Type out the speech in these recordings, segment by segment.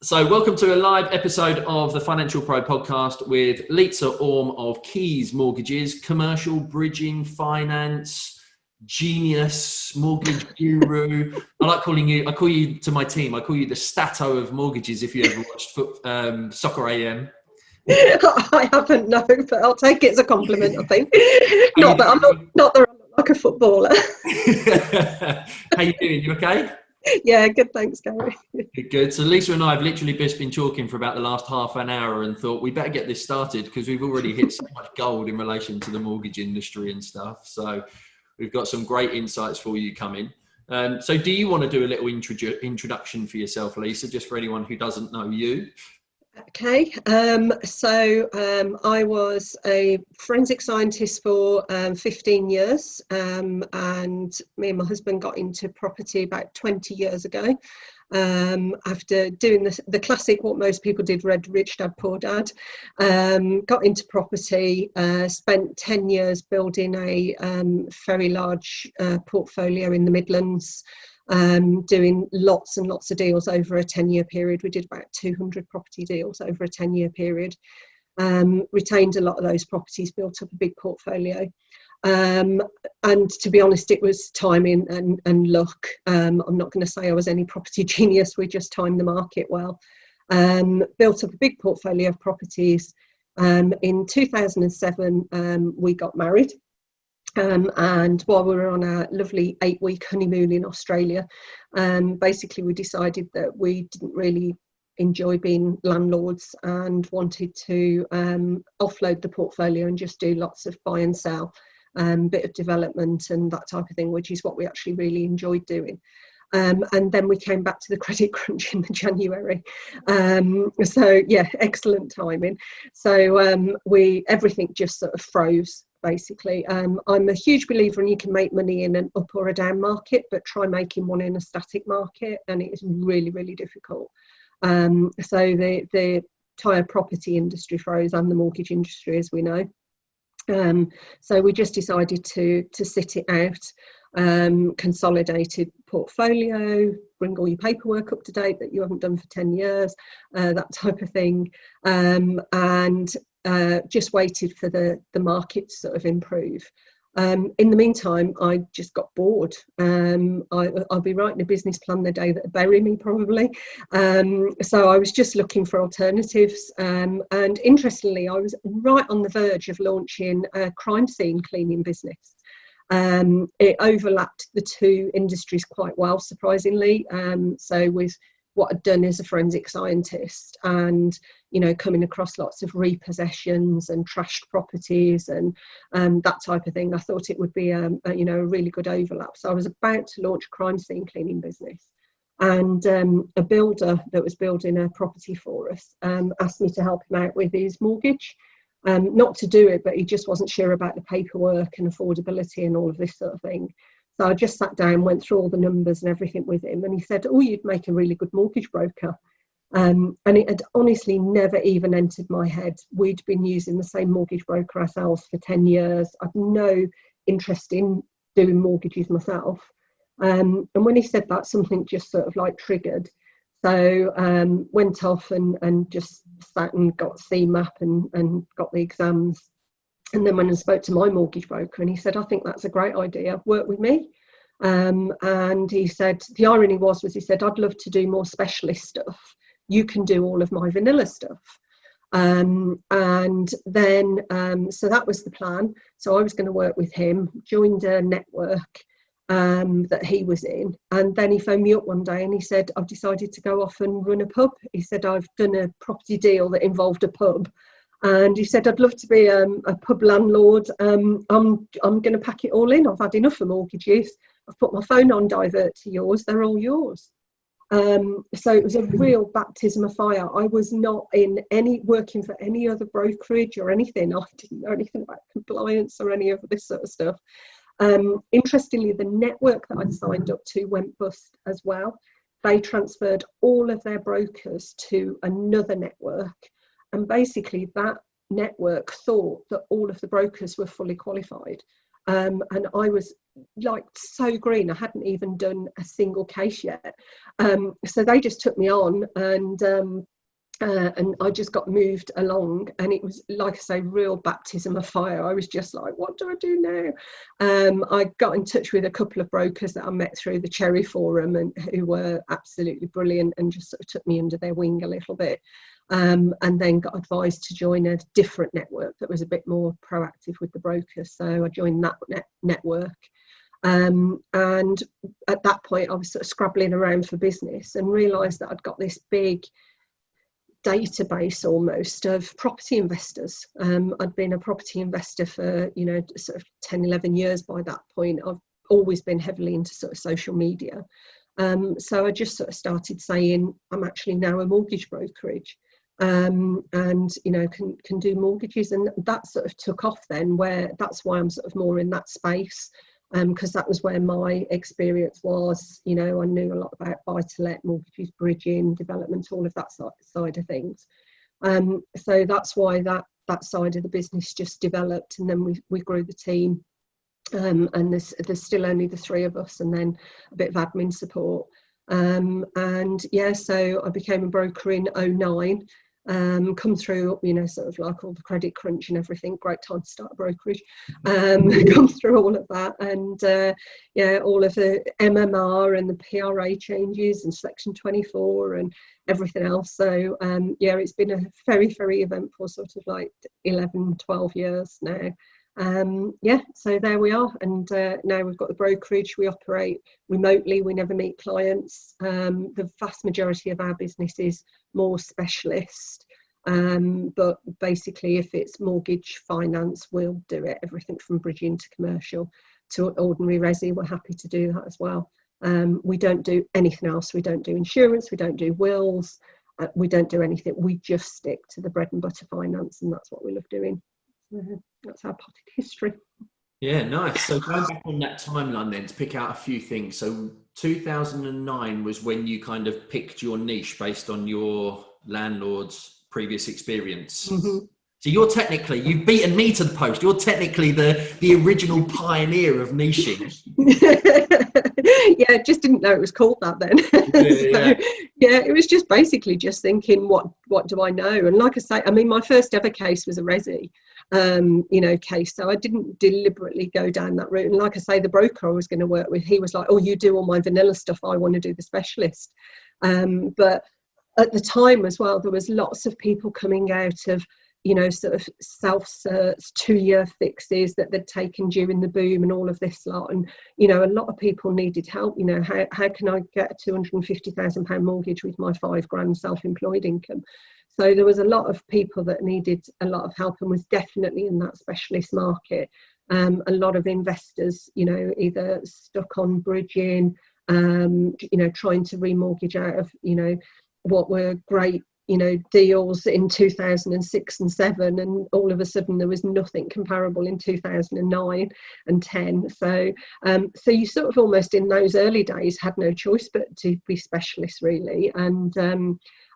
So welcome to a live episode of the Financial Pro podcast with Lisa Orme of Keys Mortgages, commercial bridging, finance, genius, mortgage guru. I call you to my team, I call you the Stato of mortgages if you ever watched Soccer AM. I haven't, no, but I'll take it as a compliment, I think. Not that I look like a footballer. How you doing? You okay? Yeah, good, thanks, Gary. Good. So Lisa and I have literally just been talking for about the last half an hour and thought we better get this started because we've already hit so much gold in relation to the mortgage industry and stuff. So we've got some great insights for you coming. So do you want to do a little introduction for yourself, Lisa, just for anyone who doesn't know you? Okay, so I was a forensic scientist for 15 years and me and my husband got into property about 20 years ago after doing the classic, what most people did, read Rich Dad, Poor Dad. Got into property, spent 10 years building a very large portfolio in the Midlands. Doing lots and lots of deals over a 10-year period. We did about 200 property deals over a 10-year period. Retained a lot of those properties, built up a big portfolio. And to be honest, it was timing and luck. I'm not going to say I was any property genius, we just timed the market well. Built up a big portfolio of properties. In 2007, we got married. And while we were on our lovely 8-week honeymoon in Australia, basically we decided that we didn't really enjoy being landlords and wanted to offload the portfolio and just do lots of buy and sell, bit of development and that type of thing, which is what we actually really enjoyed doing. And then we came back to the credit crunch in January. So yeah, excellent timing. So everything just sort of froze. Basically, I'm a huge believer in you can make money in an up or a down market, but try making one in a static market, and it is really, really difficult. So the entire property industry froze and the mortgage industry, as we know. So we just decided to sit it out, consolidated portfolio, bring all your paperwork up to date that you haven't done for 10 years, that type of thing, and just waited for the market to sort of improve. In the meantime, I just got bored. I'll be writing a business plan the day that would bury me, probably. So I was just looking for alternatives. And interestingly, I was right on the verge of launching a crime scene cleaning business. It overlapped the two industries quite well, surprisingly. So with what I'd done as a forensic scientist and, coming across lots of repossessions and trashed properties and that type of thing, I thought it would be a really good overlap. So I was about to launch a crime scene cleaning business, and a builder that was building a property for us asked me to help him out with his mortgage. Not to do it, but he just wasn't sure about the paperwork and affordability and all of this sort of thing. So I just sat down, went through all the numbers and everything with him, and he said, "Oh, you'd make a really good mortgage broker." And it had honestly never even entered my head. We'd been using the same mortgage broker ourselves for 10 years. I'd no interest in doing mortgages myself. And when he said that, something just sort of like triggered. So went off and just sat and got CMAP and got the exams. And then when I spoke to my mortgage broker, and he said, "I think that's a great idea, work with me." And he said, the irony was he said, "I'd love to do more specialist stuff. You can do all of my vanilla stuff." And then, so that was the plan. So I was going to work with him, joined a network that he was in. And then he phoned me up one day and he said, "I've decided to go off and run a pub." He said, "I've done a property deal that involved a pub." And he said, "I'd love to be a pub landlord. I'm going to pack it all in. I've had enough of mortgages. I've put my phone on divert to yours. They're all yours." So it was a real baptism of fire. I was not working for any other brokerage or anything. I didn't know anything about compliance or any of this sort of stuff. Interestingly, the network that I'd signed up to went bust as well. They transferred all of their brokers to another network. And basically that network thought that all of the brokers were fully qualified. and I was like so green. I hadn't even done a single case yet, so they just took me on, and I just got moved along, and it was, like I say, real baptism of fire. I was just like, what do I do now? I got in touch with a couple of brokers that I met through the Cherry Forum, and who were absolutely brilliant, and just sort of took me under their wing a little bit, and then got advised to join a different network that was a bit more proactive with the brokers. So I joined that network. And at that point I was sort of scrabbling around for business, and realised that I'd got this big database almost of property investors. I'd been a property investor for, you know, sort of 10, 11 years by that point. I've always been heavily into sort of social media. So I just sort of started saying, I'm actually now a mortgage brokerage, and, you know, can do mortgages. And that sort of took off then, where that's why I'm sort of more in that space. Because that was where my experience was. You know, I knew a lot about buy-to-let, mortgages, bridging, development, all of that side of things. So that's why that side of the business just developed, and then we grew the team. And there's still only the three of us, and then a bit of admin support. And yeah, so I became a broker in 2009. Come through, you know, sort of like all the credit crunch and everything. Great time to start a brokerage. Come through all of that, and yeah, all of the MMR and the PRA changes and Section 24 and everything else. So yeah, it's been a very, very eventful sort of like 11, 12 years now. Yeah, so there we are, and now we've got the brokerage. We operate remotely, we never meet clients. The vast majority of our business is more specialist, but basically if it's mortgage finance, we'll do it, everything from bridging to commercial to ordinary resi. We're happy to do that as well. We don't do anything else. We don't do insurance, we don't do wills, we don't do anything. We just stick to the bread and butter finance, and that's what we love doing. That's our potted history. Yeah, nice. So going back on that timeline then, to pick out a few things. So 2009 was when you kind of picked your niche based on your landlord's previous experience. Mm-hmm. So you've beaten me to the post. You're technically the original pioneer of niching. Yeah, just didn't know it was called that then. Yeah, it was just basically just thinking, what do I know? And like I say, I mean, my first ever case was a resi, you know, case. So I didn't deliberately go down that route. And like I say, the broker I was going to work with, he was like, oh, you do all my vanilla stuff, I want to do the specialist. But at the time as well, there was lots of people coming out of, you know, sort of self-certs, 2-year fixes that they'd taken during the boom and all of this lot. And, you know, a lot of people needed help. You know, how can I get a £250,000 mortgage with my £5,000 self-employed income? So there was a lot of people that needed a lot of help, and was definitely in that specialist market. A lot of investors, you know, either stuck on bridging, you know, trying to remortgage out of, you know, what were great, you know, deals in 2006 and 7, and all of a sudden there was nothing comparable in 2009 and 10. So so you sort of almost in those early days had no choice but to be specialists, really. And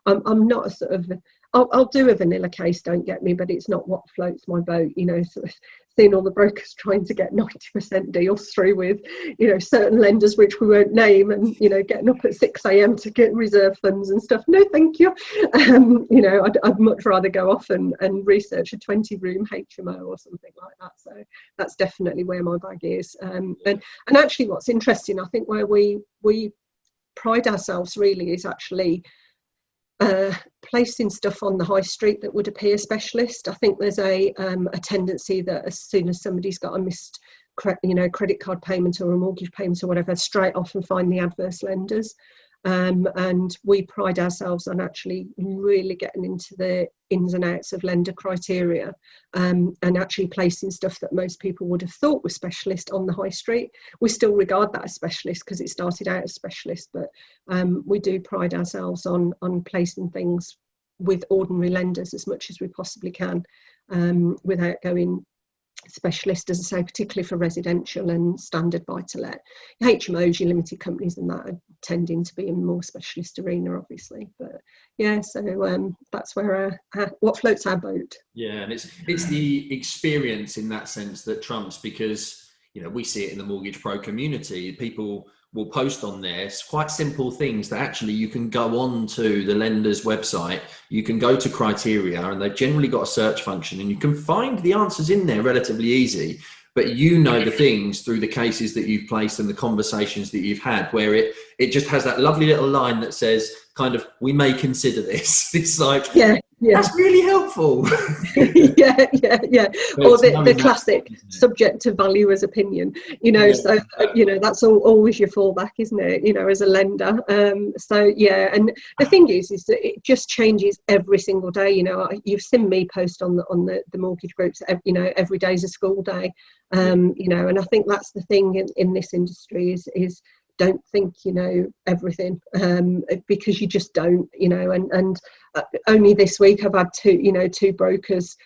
I'm not a sort of, I'll do a vanilla case, don't get me, but it's not what floats my boat. You know, sort of seeing all the brokers trying to get 90% deals through with, you know, certain lenders which we won't name, and, you know, getting up at 6 a.m. to get reserve funds and stuff. No, thank you. You know, I'd much rather go off and research a 20-room HMO or something like that. So that's definitely where my bag is. And actually, what's interesting, I think, where we pride ourselves really is actually placing stuff on the high street that would appear specialist. I think there's a tendency that as soon as somebody's got a missed credit card payment or a mortgage payment or whatever, straight off and find the adverse lenders. And we pride ourselves on actually really getting into the ins and outs of lender criteria, and actually placing stuff that most people would have thought was specialist on the high street. We still regard that as specialist because it started out as specialist, but we do pride ourselves on placing things with ordinary lenders as much as we possibly can, without going specialist, as I say, particularly for residential and standard buy-to-let. HMOs, your limited companies and that are tending to be in more specialist arena, obviously. But yeah, so that's where what floats our boat. Yeah, and it's the experience in that sense that trumps, because you know, we see it in the Mortgage Pro community. People will post on there quite simple things that actually you can go on to the lender's website, you can go to criteria, and they've generally got a search function and you can find the answers in there relatively easy. But you know the things through the cases that you've placed and the conversations that you've had, where it just has that lovely little line that says kind of, we may consider this. It's like, that's really helpful. yeah. Or the classic subject to value as opinion, you know, so, you know, that's always your fallback, isn't it, you know, as a lender. So, yeah, and the thing is that it just changes every single day. You know, you've seen me post on the mortgage groups, you know, every day is a school day, you know, and I think that's the thing in this industry is don't think you know everything, because you just don't, you know, and only this week I've had two brokers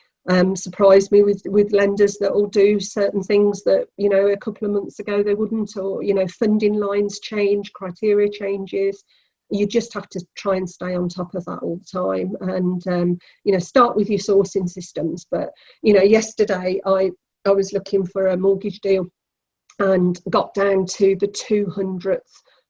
surprise me with lenders that will do certain things that, you know, a couple of months ago they wouldn't, or, you know, funding lines change, criteria changes. You just have to try and stay on top of that all the time, and you know, start with your sourcing systems. But, you know, yesterday I was looking for a mortgage deal and got down to the 200th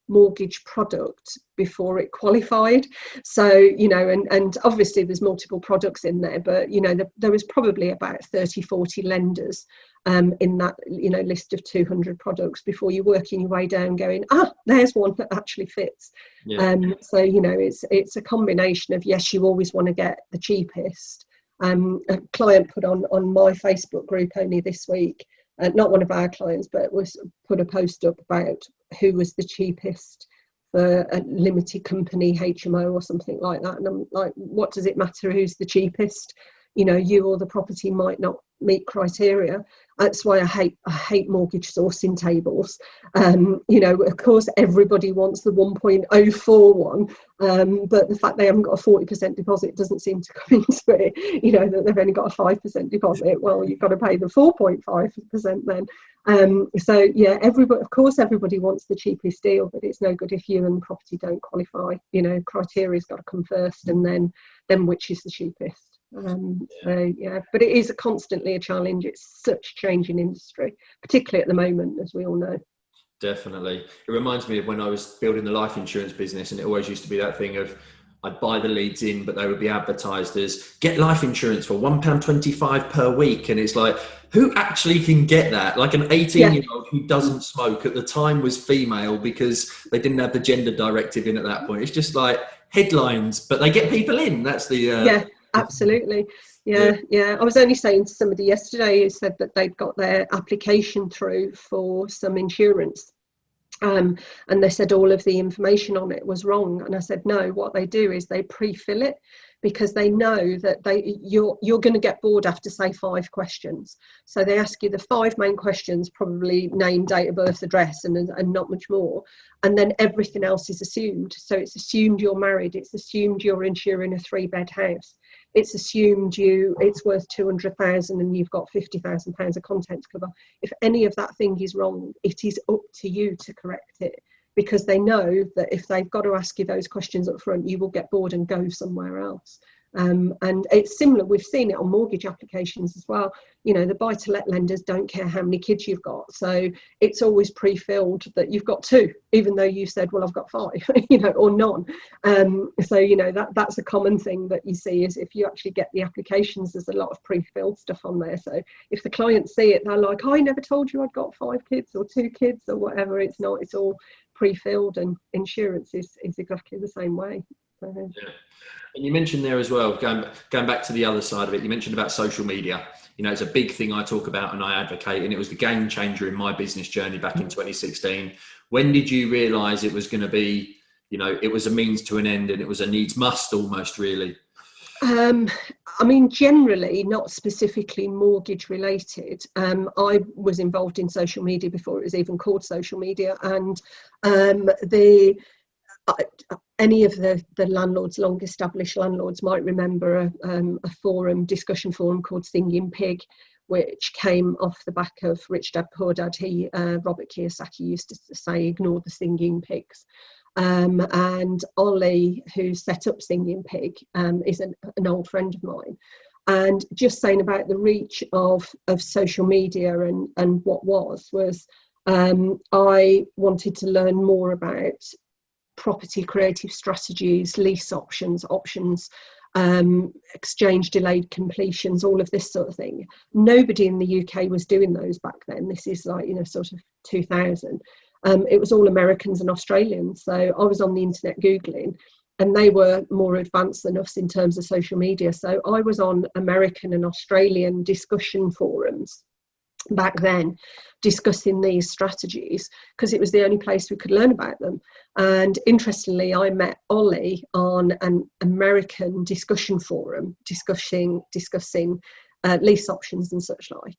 mortgage product before it qualified. So, you know, and obviously there's multiple products in there, but, you know, there was probably about 30-40 lenders in that, you know, list of 200 products before you're working your way down going, there's one that actually fits. So, you know, it's a combination of, yes, you always want to get the cheapest. A client put on my Facebook group only this week, not one of our clients, but was put a post up about who was the cheapest for a limited company HMO or something like that. And I'm like, what does it matter who's the cheapest? You know, you or the property might not meet criteria. That's why I hate mortgage sourcing tables. You know, of course, everybody wants the 1.04 one, but the fact they haven't got a 40% deposit doesn't seem to come into it. You know, that they've only got a 5% deposit. Well, you've got to pay the 4.5% then. So yeah, everybody wants the cheapest deal, but it's no good if you and the property don't qualify. You know, criteria's got to come first, and then which is the cheapest. So yeah, but it is constantly a challenge. It's such a changing industry, particularly at the moment, as we all know. Definitely. It reminds me of when I was building the life insurance business, and it always used to be that thing of, I'd buy the leads in, but they would be advertised as get life insurance for £1.25 per week. And it's like, who actually can get that? Like an 18-year-old who doesn't smoke, at the time was female because they didn't have the gender directive in at that point. It's just like headlines, but they get people in. That's the... Absolutely. Yeah. I was only saying to somebody yesterday who said that they'd got their application through for some insurance. And they said all of the information on it was wrong. And I said, no, what they do is they pre-fill it, because they know that you're going to get bored after, say, 5 questions. So they ask you the 5 main questions, probably name, date of birth, address, and not much more. And then everything else is assumed. So it's assumed you're married. It's assumed you're insuring a 3-bed house. It's assumed it's worth 200,000 and you've got £50,000 of contents cover. If any of that thing is wrong, it is up to you to correct it, because they know that if they've got to ask you those questions up front, you will get bored and go somewhere else. And it's similar, we've seen it on mortgage applications as well. You know, the buy-to-let lenders don't care how many kids you've got, so it's always pre-filled that you've got 2, even though you said, well, I've got 5, you know, or none. So, you know, that's a common thing that you see, is if you actually get the applications, there's a lot of pre-filled stuff on there. So if the clients see it, they're like, I never told you I'd got 5 kids or 2 kids or whatever. It's not, it's all pre-filled, and insurance is exactly the same way. So, yeah. And you mentioned there as well, going back to the other side of it, you mentioned about social media. You know, it's a big thing I talk about and I advocate, and it was the game changer in my business journey back in 2016. When did you realise it was going to be, you know, it was a means to an end and it was a needs must almost, really? I mean, generally, not specifically mortgage related. I was involved in social media before it was even called social media, and any of the landlords, long established landlords, might remember a discussion forum called Singing Pig, which came off the back of Rich Dad Poor Dad. Robert Kiyosaki used to say, ignore the singing pigs. And Ollie, who set up Singing Pig, is an old friend of mine. And just saying about the reach of social media and what was I wanted to learn more about property creative strategies, lease options, exchange delayed completions, all of this sort of thing. Nobody in the UK was doing those back then. This is like, sort of 2000. It was all Americans and Australians. So I was on the internet Googling, and they were more advanced than us in terms of social media. So I was on American and Australian discussion forums back then, discussing these strategies, because it was the only place we could learn about them. And interestingly, I met Ollie on an American discussion forum discussing lease options and such like,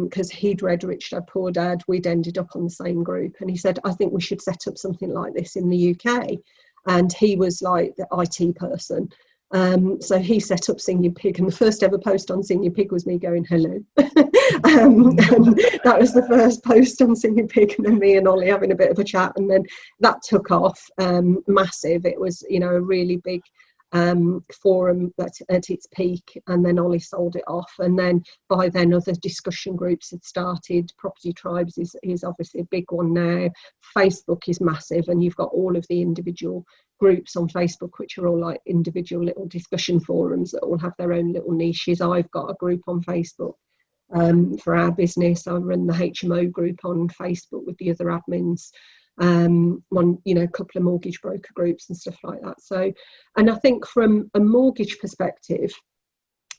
because he'd read Rich Dad Poor Dad. We'd ended up on the same group, and he said, I think we should set up something like this in the UK. And he was like the IT person. So he set up Sing Your Pig, and the first ever post on Sing Your Pig was me going hello. And that was the first post on Sing Your Pig, and then me and Ollie having a bit of a chat, and then that took off massive. It was, a really big forum at its peak, and then Ollie sold it off, and then by then other discussion groups had started. Property Tribes is obviously a big one now. Facebook is massive, and you've got all of the individual groups on Facebook, which are all like individual little discussion forums that all have their own little niches. I've got a group on Facebook for our business. I run the HMO group on Facebook with the other admins, a couple of mortgage broker groups and stuff like that. So, and I think from a mortgage perspective,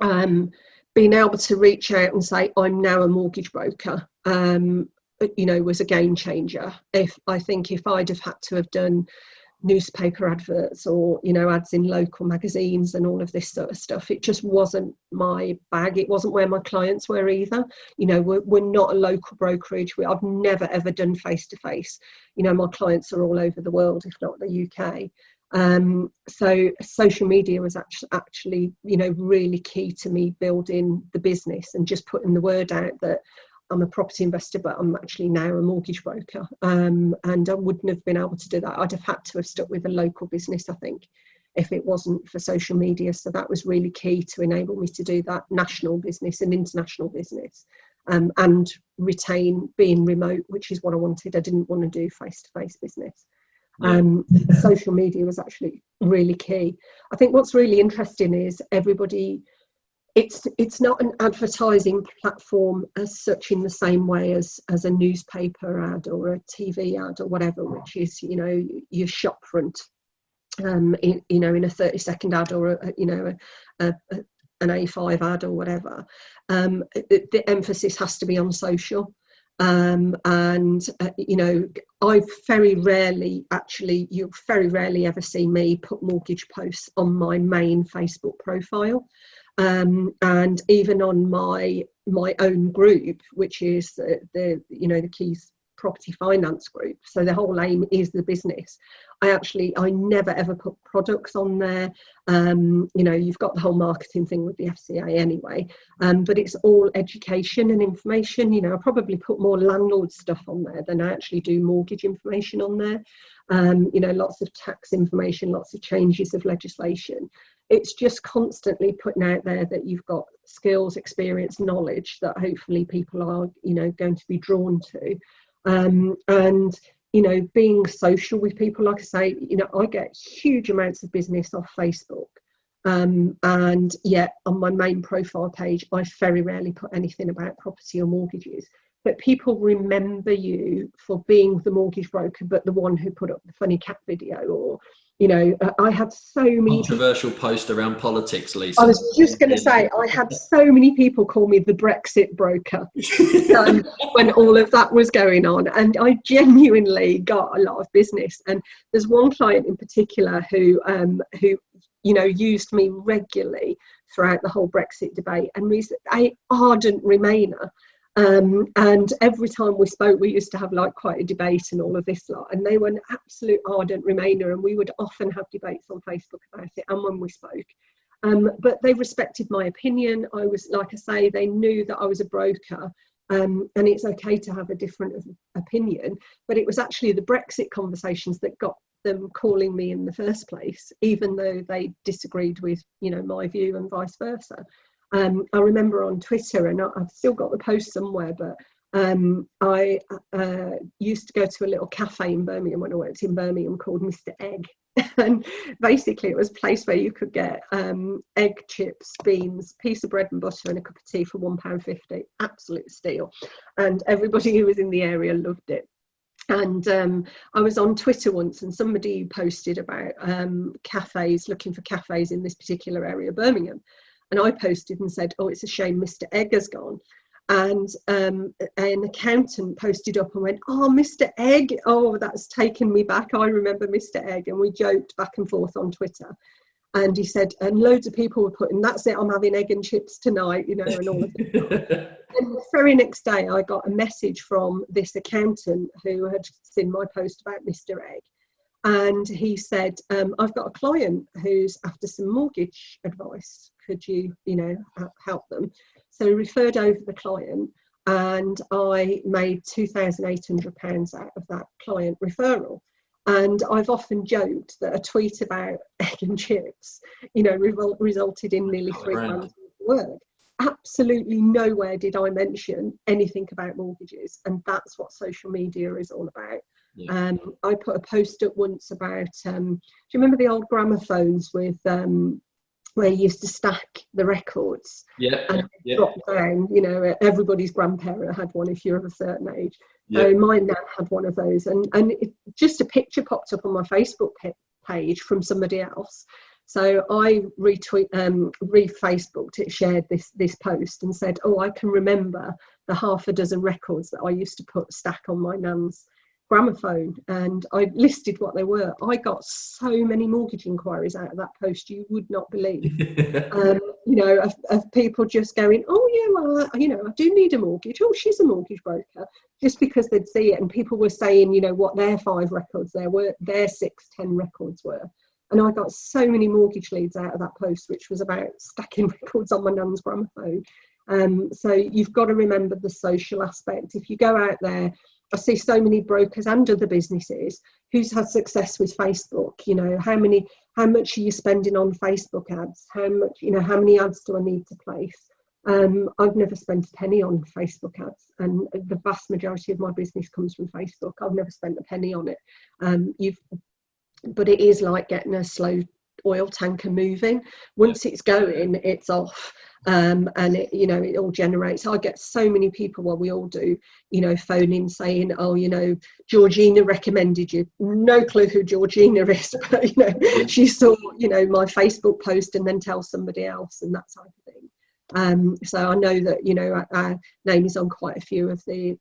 being able to reach out and say I'm now a mortgage broker was a game changer. If I'd have had to have done newspaper adverts or ads in local magazines and all of this sort of stuff, it just wasn't my bag. It wasn't where my clients were either. We're not a local brokerage. I've never ever done face-to-face. My clients are all over the world, if not the UK. So social media was actually really key to me building the business and just putting the word out that I'm a property investor, but I'm actually now a mortgage broker. And I wouldn't have been able to do that. I'd have had to have stuck with a local business, I think, if it wasn't for social media. So that was really key to enable me to do that national business and international business, and retain being remote, which is what I wanted. I didn't want to do face-to-face business. Social media was actually really key. I think what's really interesting is everybody, it's not an advertising platform as such in the same way as a newspaper ad or a TV ad or whatever, which is your shop front in a 30-second ad or an A5 ad or whatever. The emphasis has to be on social. I very rarely, actually, you'll very rarely ever see me put mortgage posts on my main Facebook profile. And even on my own group, which is the Keys Property Finance group, so the whole aim is the business. I never ever put products on there. You've got the whole marketing thing with the FCA anyway, but it's all education and information. I probably put more landlord stuff on there than I actually do mortgage information on there. Lots of tax information, lots of changes of legislation. It's just constantly putting out there that you've got skills, experience, knowledge that hopefully people are, going to be drawn to. And being social with people, like I say, I get huge amounts of business off Facebook. And yet on my main profile page, I very rarely put anything about property or mortgages. But people remember you for being the mortgage broker, but the one who put up the funny cat video, or I had so many controversial post around politics, Lisa. I was just going to say, I had so many people call me the Brexit broker when all of that was going on, and I genuinely got a lot of business. And there's one client in particular who used me regularly throughout the whole Brexit debate, and was an ardent Remainer. And every time we spoke, we used to have like quite a debate and all of this lot, and they were an absolute ardent Remainer, and we would often have debates on Facebook about it and when we spoke. But they respected my opinion. I was, like I say, they knew that I was a broker, and it's okay to have a different opinion. But it was actually the Brexit conversations that got them calling me in the first place, even though they disagreed with, you know, my view and vice versa. I remember on Twitter, and I've still got the post somewhere, but I used to go to a little cafe in Birmingham when I worked in Birmingham called Mr. Egg. And basically it was a place where you could get egg, chips, beans, piece of bread and butter and a cup of tea for £1.50. Absolute steal. And everybody who was in the area loved it. And I was on Twitter once, and somebody posted about cafes, looking for cafes in this particular area of Birmingham. And I posted and said, oh, it's a shame Mr. Egg has gone. And an accountant posted up and went, oh, Mr. Egg, oh, that's taken me back. I remember Mr. Egg. And we joked back and forth on Twitter. And he said, and loads of people were putting, that's it, I'm having egg and chips tonight, you know, and all of that. And the very next day, I got a message from this accountant who had seen my post about Mr. Egg. And he said, I've got a client who's after some mortgage advice. Could you, you know, help them? So he referred over the client, and I made £2,800 out of that client referral. And I've often joked that a tweet about egg and chips, you know, resulted in nearly £3,000 work. Absolutely nowhere did I mention anything about mortgages, and that's what social media is all about. Yeah. I put a post up once about, do you remember the old gramophones with where you used to stack the records? And drop down, you know, everybody's grandparent had one if you're of a certain age. So my nan had one of those, and just a picture popped up on my Facebook page from somebody else. So I re-Facebooked it, shared this post and said, oh, I can remember the half a dozen records that I used to stack on my nan's gramophone, and I listed what they were. I got so many mortgage inquiries out of that post you would not believe. You know, of people just going, oh yeah, well, you know, I do need a mortgage. Oh, she's a mortgage broker, just because they'd see it. And people were saying, you know, what their 5 records there were, their 6, 10 records were. And I got so many mortgage leads out of that post, which was about stacking records on my nan's gramophone. So you've got to remember the social aspect. If you go out there, I see so many brokers and other businesses who's had success with Facebook. You know, how much are you spending on Facebook ads? How much, you know, how many ads do I need to place? I've never spent a penny on Facebook ads, and the vast majority of my business comes from Facebook. I've never spent a penny on it. But it is like getting a slow oil tanker moving. Once it's going, it's off. And it, you know, it all generates. I get so many people, well, we all do, you know, phone in saying, oh, you know, Georgina recommended you. No clue who Georgina is, but, you know, she saw, you know, my Facebook post and then tell somebody else and that type of thing. So I know that, you know, our name is on quite a few of the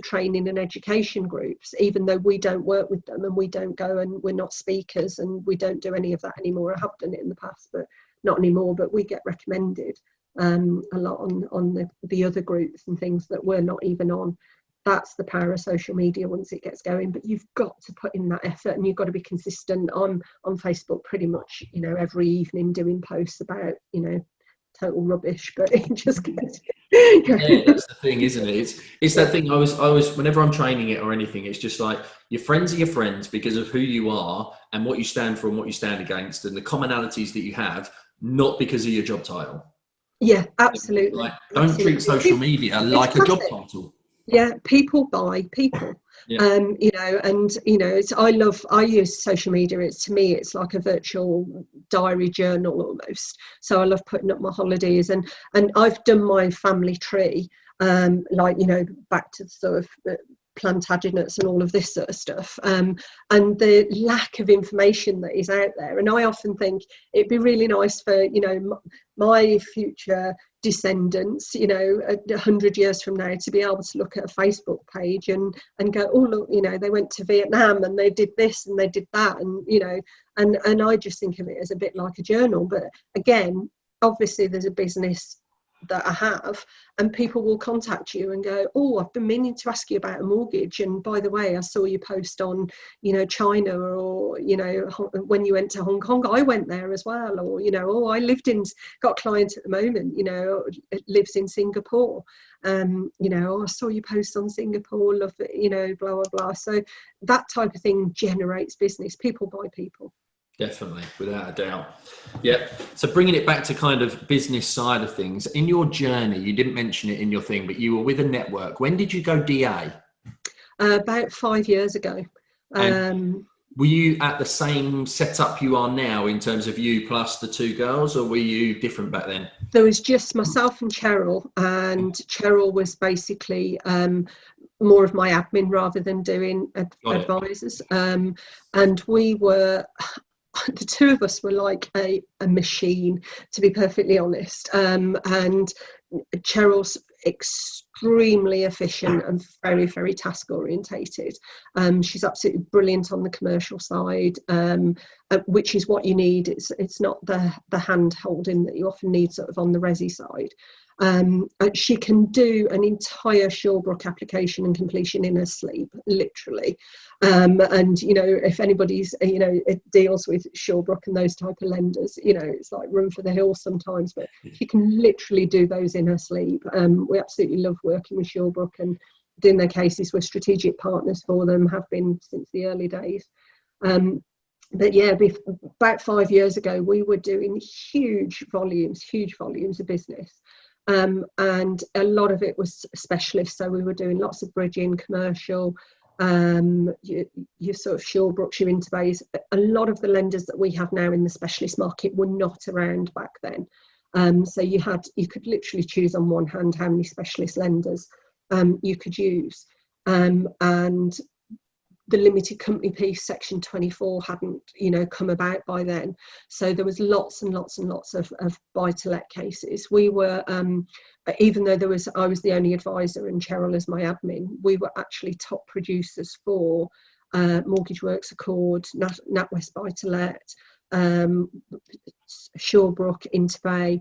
training and education groups, even though we don't work with them and we don't go, and we're not speakers and we don't do any of that anymore. I have done it in the past, but not anymore. But we get recommended a lot on the other groups and things that we're not even on. That's the power of social media once it gets going. But you've got to put in that effort, and you've got to be consistent. I'm on Facebook pretty much, you know, every evening doing posts about, you know, total rubbish, but it just gets that's the thing, isn't it? It's that thing. I was whenever I'm training it or anything, it's just like, your friends are your friends because of who you are and what you stand for and what you stand against and the commonalities that you have, not because of your job title. Yeah, absolutely. Like, don't treat social media like a job title. Yeah, people buy people. You know, and you know, I use social media. To me, it's like a virtual diary journal almost. So I love putting up my holidays, and I've done my family tree, like, you know, back to the sort of Plantagenets and all of this sort of stuff, and the lack of information that is out there. And I often think it'd be really nice for, you know, my future descendants, you know, 100 years from now, to be able to look at a Facebook page and go, oh look, you know, they went to Vietnam and they did this and they did that, and you know, and I just think of it as a bit like a journal. But again, obviously there's a business that I have, and people will contact you and go, oh, I've been meaning to ask you about a mortgage, and by the way, I saw you post on, you know, China, or, you know, when you went to Hong Kong, I went there as well, or, you know, oh, I got a client at the moment, you know, lives in Singapore, you know, oh, I saw you post on Singapore, love it, you know, blah blah blah. So that type of thing generates business. People buy people. Definitely, without a doubt. Yeah. So bringing it back to kind of business side of things, in your journey, you didn't mention it in your thing, but you were with a network. When did you go DA? About 5 years ago. Were you at the same setup you are now in terms of you plus the two girls, or were you different back then? There was just myself and Cheryl, and Cheryl was basically more of my admin rather than doing advisors. And we were, the two of us were like a machine, to be perfectly honest. And Cheryl's extremely efficient and very, very task orientated. She's absolutely brilliant on the commercial side, which is what you need. It's not the hand holding that you often need sort of on the resi side. She can do an entire Shawbrook application and completion in her sleep, literally. And, you know, if anybody's, you know, it deals with Shawbrook and those type of lenders, you know, it's like room for the hills sometimes, but she can literally do those in her sleep. We absolutely love working with Shawbrook and doing their cases. We're strategic partners for them, have been since the early days. But yeah, about 5 years ago, we were doing huge volumes of business. And a lot of it was specialist. So we were doing lots of bridging, commercial, your sort of Shawbrooks, your Interbays. A lot of the lenders that we have now in the specialist market were not around back then. So you could literally choose on one hand how many specialist lenders you could use. And the limited company piece, section 24, hadn't, you know, come about by then. So there was lots and lots and lots of buy-to-let cases. We were, even though I was the only advisor and Cheryl as my admin, we were actually top producers for Mortgage Works Accord, NatWest Buy-to-let, Shawbrook, Interbay,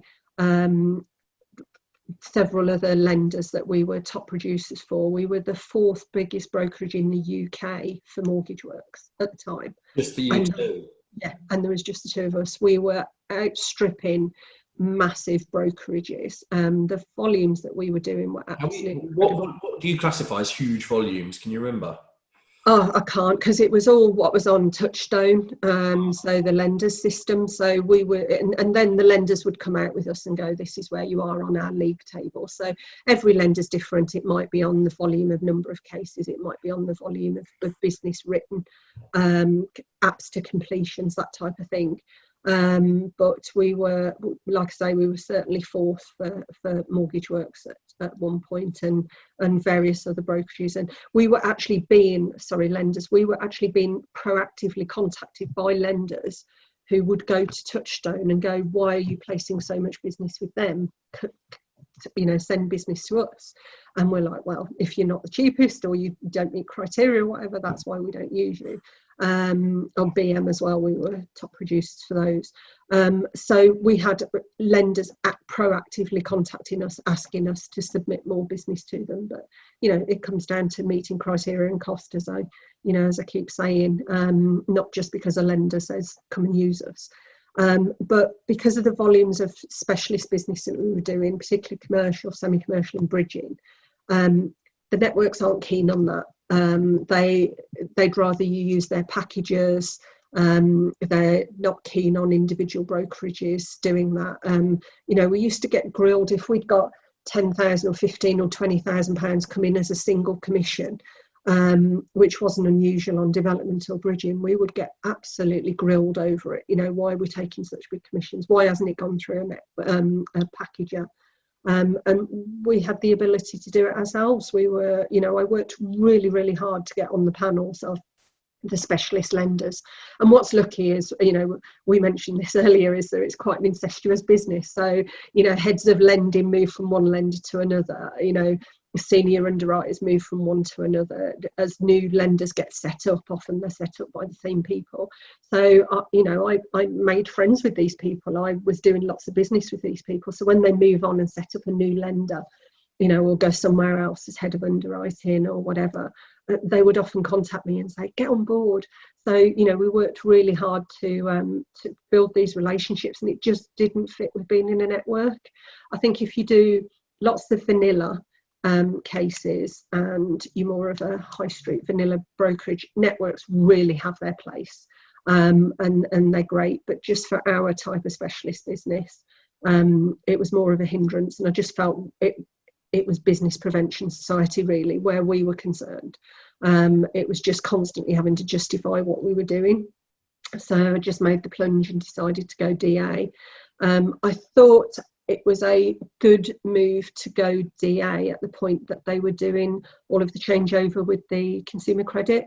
several other lenders that we were top producers for. We were the fourth biggest brokerage in the UK for Mortgage Works at the time. Just the you two? Yeah, and there was just the two of us. We were outstripping massive brokerages. The volumes that we were doing were absolutely what do you classify as huge volumes? Can you remember? Oh, I can't, because it was all what was on Touchstone, so the lenders system. So we were, and then the lenders would come out with us and go, this is where you are on our league table. So every lender's different. It might be on the volume of number of cases. It might be on the volume of business written, apps to completions, that type of thing. But we were, like I say, we were certainly fourth for Mortgage Works at one point, and various other brokerages. And we were actually lenders, we were actually being proactively contacted by lenders who would go to Touchstone and go, why are you placing so much business with them? You know, send business to us. And we're like, well, if you're not the cheapest or you don't meet criteria or whatever, that's why we don't use you. On BM as well, we were top producers for those. So we had lenders proactively contacting us, asking us to submit more business to them. But, you know, it comes down to meeting criteria and cost, as I keep saying, not just because a lender says, come and use us. But because of the volumes of specialist business that we were doing, particularly commercial, semi-commercial and bridging, the networks aren't keen on that. They'd rather you use their packages. They're not keen on individual brokerages doing that. You know, we used to get grilled if we'd got 10,000 or 15 or 20,000 pounds come in as a single commission, which wasn't unusual on development or bridging. We would get absolutely grilled over it. You know, why are we taking such big commissions? Why hasn't it gone through a packager? And we had the ability to do it ourselves. We were, you know, I worked really, really hard to get on the panels of the specialist lenders. And what's lucky is, you know, we mentioned this earlier, is that it's quite an incestuous business. So, you know, heads of lending move from one lender to another. You know, senior underwriters move from one to another. As new lenders get set up, often they're set up by the same people. So, I made friends with these people. I was doing lots of business with these people. So when they move on and set up a new lender, or go somewhere else as head of underwriting or whatever, they would often contact me and say, get on board. So, we worked really hard to build these relationships, and it just didn't fit with being in a network. I think if you do lots of vanilla cases and you're more of a high street vanilla brokerage, networks really have their place, and they're great. But just for our type of specialist business, it was more of a hindrance, and I just felt it was Business Prevention Society really where we were concerned. It was just constantly having to justify what we were doing. So I just made the plunge and decided to go DA. I thought it was a good move to go DA at the point that they were doing all of the changeover with the consumer credit.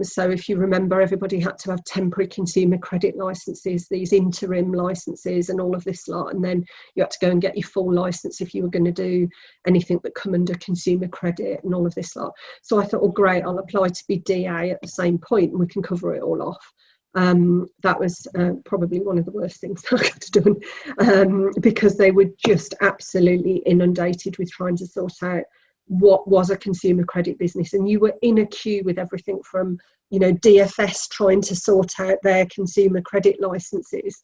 So if you remember, everybody had to have temporary consumer credit licenses, these interim licenses and all of this lot, and then you had to go and get your full license if you were going to do anything that come under consumer credit and all of this lot. So I thought, oh great, I'll apply to be DA at the same point and we can cover it all off. That was probably one of the worst things I could have done, because they were just absolutely inundated with trying to sort out what was a consumer credit business, and you were in a queue with everything from DFS trying to sort out their consumer credit licenses,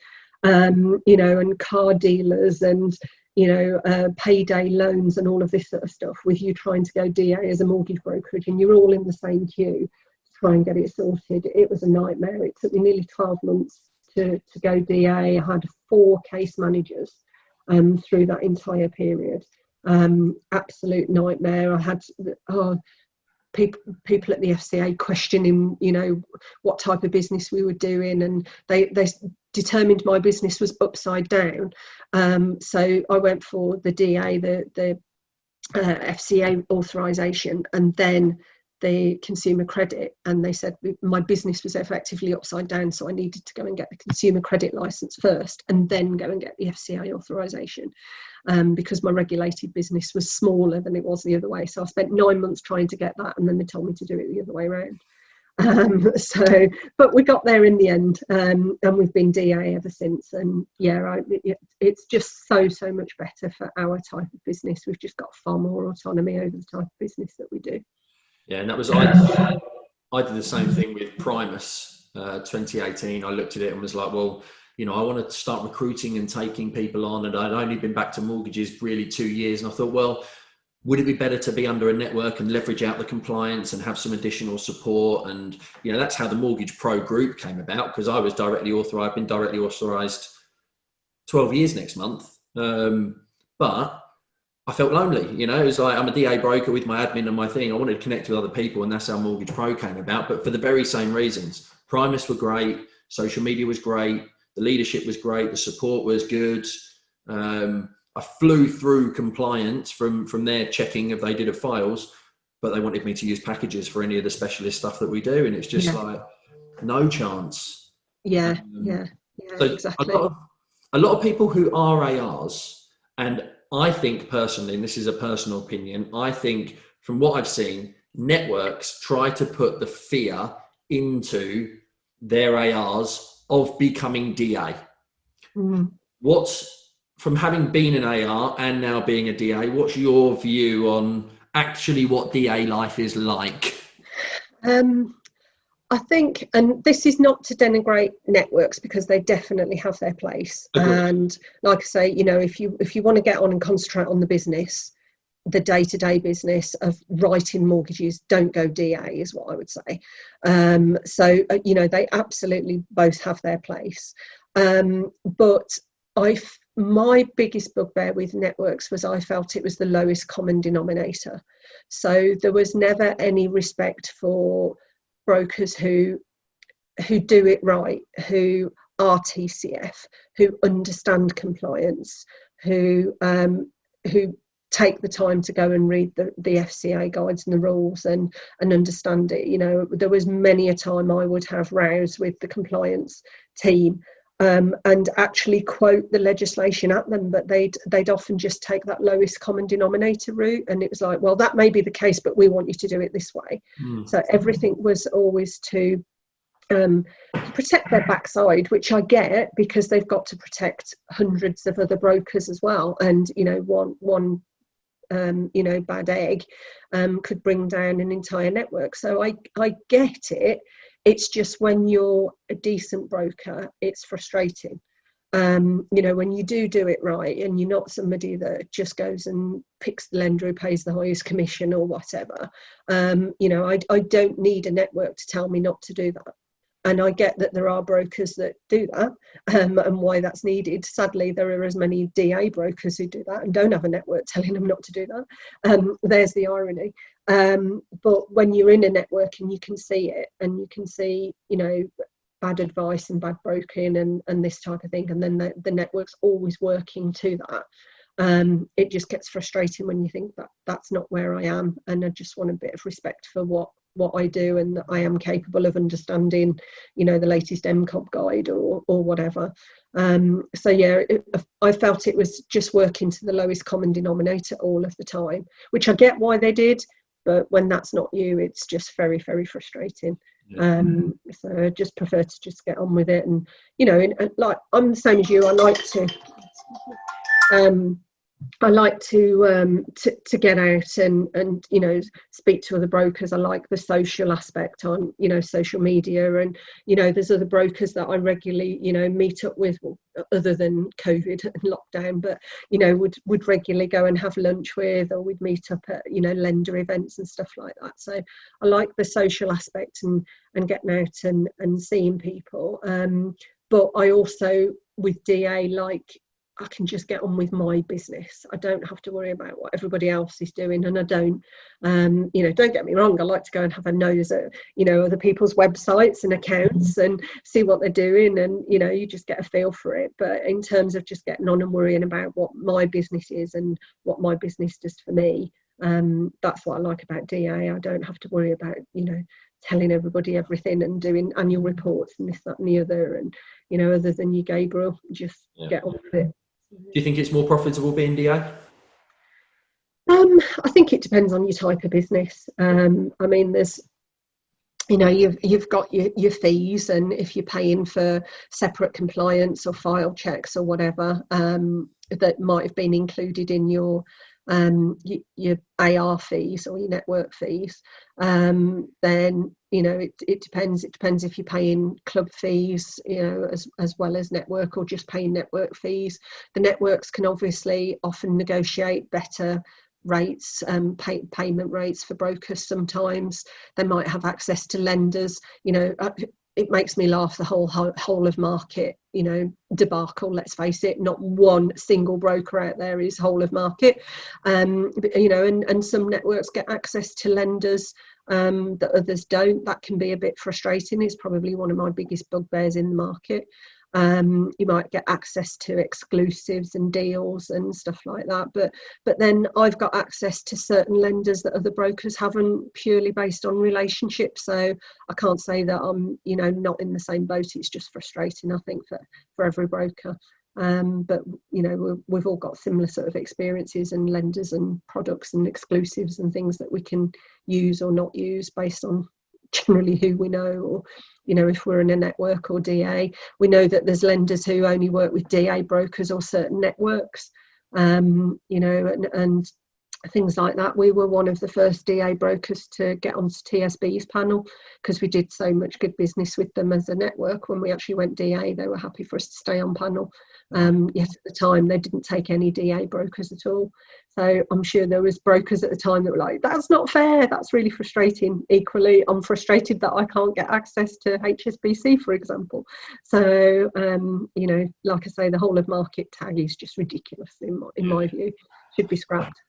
and car dealers and payday loans and all of this sort of stuff, with you trying to go DA as a mortgage brokerage, and you're all in the same queue to try and get it sorted. It was a nightmare. It took me nearly 12 months to go DA. I had 4 case managers through that entire period. Absolute nightmare. I had people at the FCA questioning what type of business we were doing, and they determined my business was upside down. So I went for the DA, the FCA authorization, and then the consumer credit, and they said my business was effectively upside down, so I needed to go and get the consumer credit license first and then go and get the FCA authorization, because my regulated business was smaller than it was the other way. So I spent 9 months trying to get that, and then they told me to do it the other way around. But we got there in the end, and we've been DA ever since. And yeah, it's just so much better for our type of business. We've just got far more autonomy over the type of business that we do. Yeah, and that was I did the same thing with Primus 2018. I looked at it and was like, well, I want to start recruiting and taking people on, and I'd only been back to mortgages really 2 years, and I thought, well, would it be better to be under a network and leverage out the compliance and have some additional support? And that's how the Mortgage Pro group came about, because I was directly authorized. I've been directly authorized 12 years next month, but I felt lonely. It was like, I'm a DA broker with my admin and my thing. I wanted to connect with other people, and that's how Mortgage Pro came about. But for the very same reasons, Primus were great, social media was great, the leadership was great, the support was good. I flew through compliance from their checking if they did files, but they wanted me to use packages for any of the specialist stuff that we do, and it's just like no chance. Yeah, so exactly. A lot of people who are ARs, and I think personally, and this is a personal opinion, I think from what I've seen, networks try to put the fear into their ARs of becoming DA. From having been an AR and now being a DA, what's your view on actually what DA life is like? I think, and this is not to denigrate networks, because they definitely have their place. Agreed. And like I say, if you want to get on and concentrate on the business, the day-to-day business of writing mortgages, don't go DA is what I would say. So they absolutely both have their place. But my biggest bugbear with networks was I felt it was the lowest common denominator. So there was never any respect for brokers who do it right, who are TCF, who understand compliance, who take the time to go and read the FCA guides and the rules and understand it. There was many a time I would have rows with the compliance team and actually quote the legislation at them, but they'd often just take that lowest common denominator route, and it was like, well, that may be the case, but we want you to do it this way. So everything was always to protect their backside, which I get, because they've got to protect hundreds of other brokers as well, and one bad egg could bring down an entire network. So I get it. It's just when you're a decent broker, it's frustrating. When you do it right, and you're not somebody that just goes and picks the lender who pays the highest commission or whatever. I don't need a network to tell me not to do that. And I get that there are brokers that do that, and why that's needed. Sadly, there are as many DA brokers who do that and don't have a network telling them not to do that. There's the irony. But when you're in a network and you can see it, and you can see, bad advice and bad broking and this type of thing, and then the network's always working to that, it just gets frustrating when you think that that's not where I am, and I just want a bit of respect for what I do, and that I am capable of understanding, the latest MCOB guide or whatever. I felt it was just working to the lowest common denominator all of the time, which I get why they did, but when that's not you, it's just very, very frustrating. So I just prefer to just get on with it, and like, I'm the same as you. I like to get out and speak to other brokers. I like the social aspect on social media, and there's other brokers that I regularly meet up with, other than COVID and lockdown, but would regularly go and have lunch with, or we'd meet up at lender events and stuff like that. So I like the social aspect and getting out and seeing people, but I also, with DA, I can just get on with my business. I don't have to worry about what everybody else is doing, and I don't, don't get me wrong, I like to go and have a nose at, other people's websites and accounts and see what they're doing, and, you just get a feel for it. But in terms of just getting on and worrying about what my business is and what my business does for me, that's what I like about DA. I don't have to worry about, telling everybody everything and doing annual reports and this, that and the other, and, other than you, Gabriel, just get on with it. Do you think it's more profitable being DA? I think it depends on your type of business. I mean, there's, you've got your fees, and if you're paying for separate compliance or file checks or whatever, that might have been included in your AR fees or your network fees, then it depends. It depends if you're paying club fees, as well as network, or just paying network fees. The networks can obviously often negotiate better rates, payment rates for brokers. Sometimes they might have access to lenders. It makes me laugh, the whole of market debacle. Let's face it, not one single broker out there is whole of market, and some networks get access to lenders that others don't. That can be a bit frustrating. It's probably one of my biggest bugbears in the market. You might get access to exclusives and deals and stuff like that, but then I've got access to certain lenders that other brokers haven't, purely based on relationships. So I can't say that I'm not in the same boat. It's just frustrating, I think, for every broker. But we've all got similar sort of experiences and lenders and products and exclusives and things that we can use or not use based on generally who we know, or if we're in a network or DA. We know that there's lenders who only work with DA brokers or certain networks, and things like that. We were one of the first DA brokers to get onto TSB's panel, because we did so much good business with them as a network. When we actually went DA, they were happy for us to stay on panel. Yet at the time they didn't take any DA brokers at all. So I'm sure there was brokers at the time that were like, that's not fair, that's really frustrating. Equally, I'm frustrated that I can't get access to HSBC, for example. So like I say, the whole of market tag is just ridiculous in my view. Should be scrapped.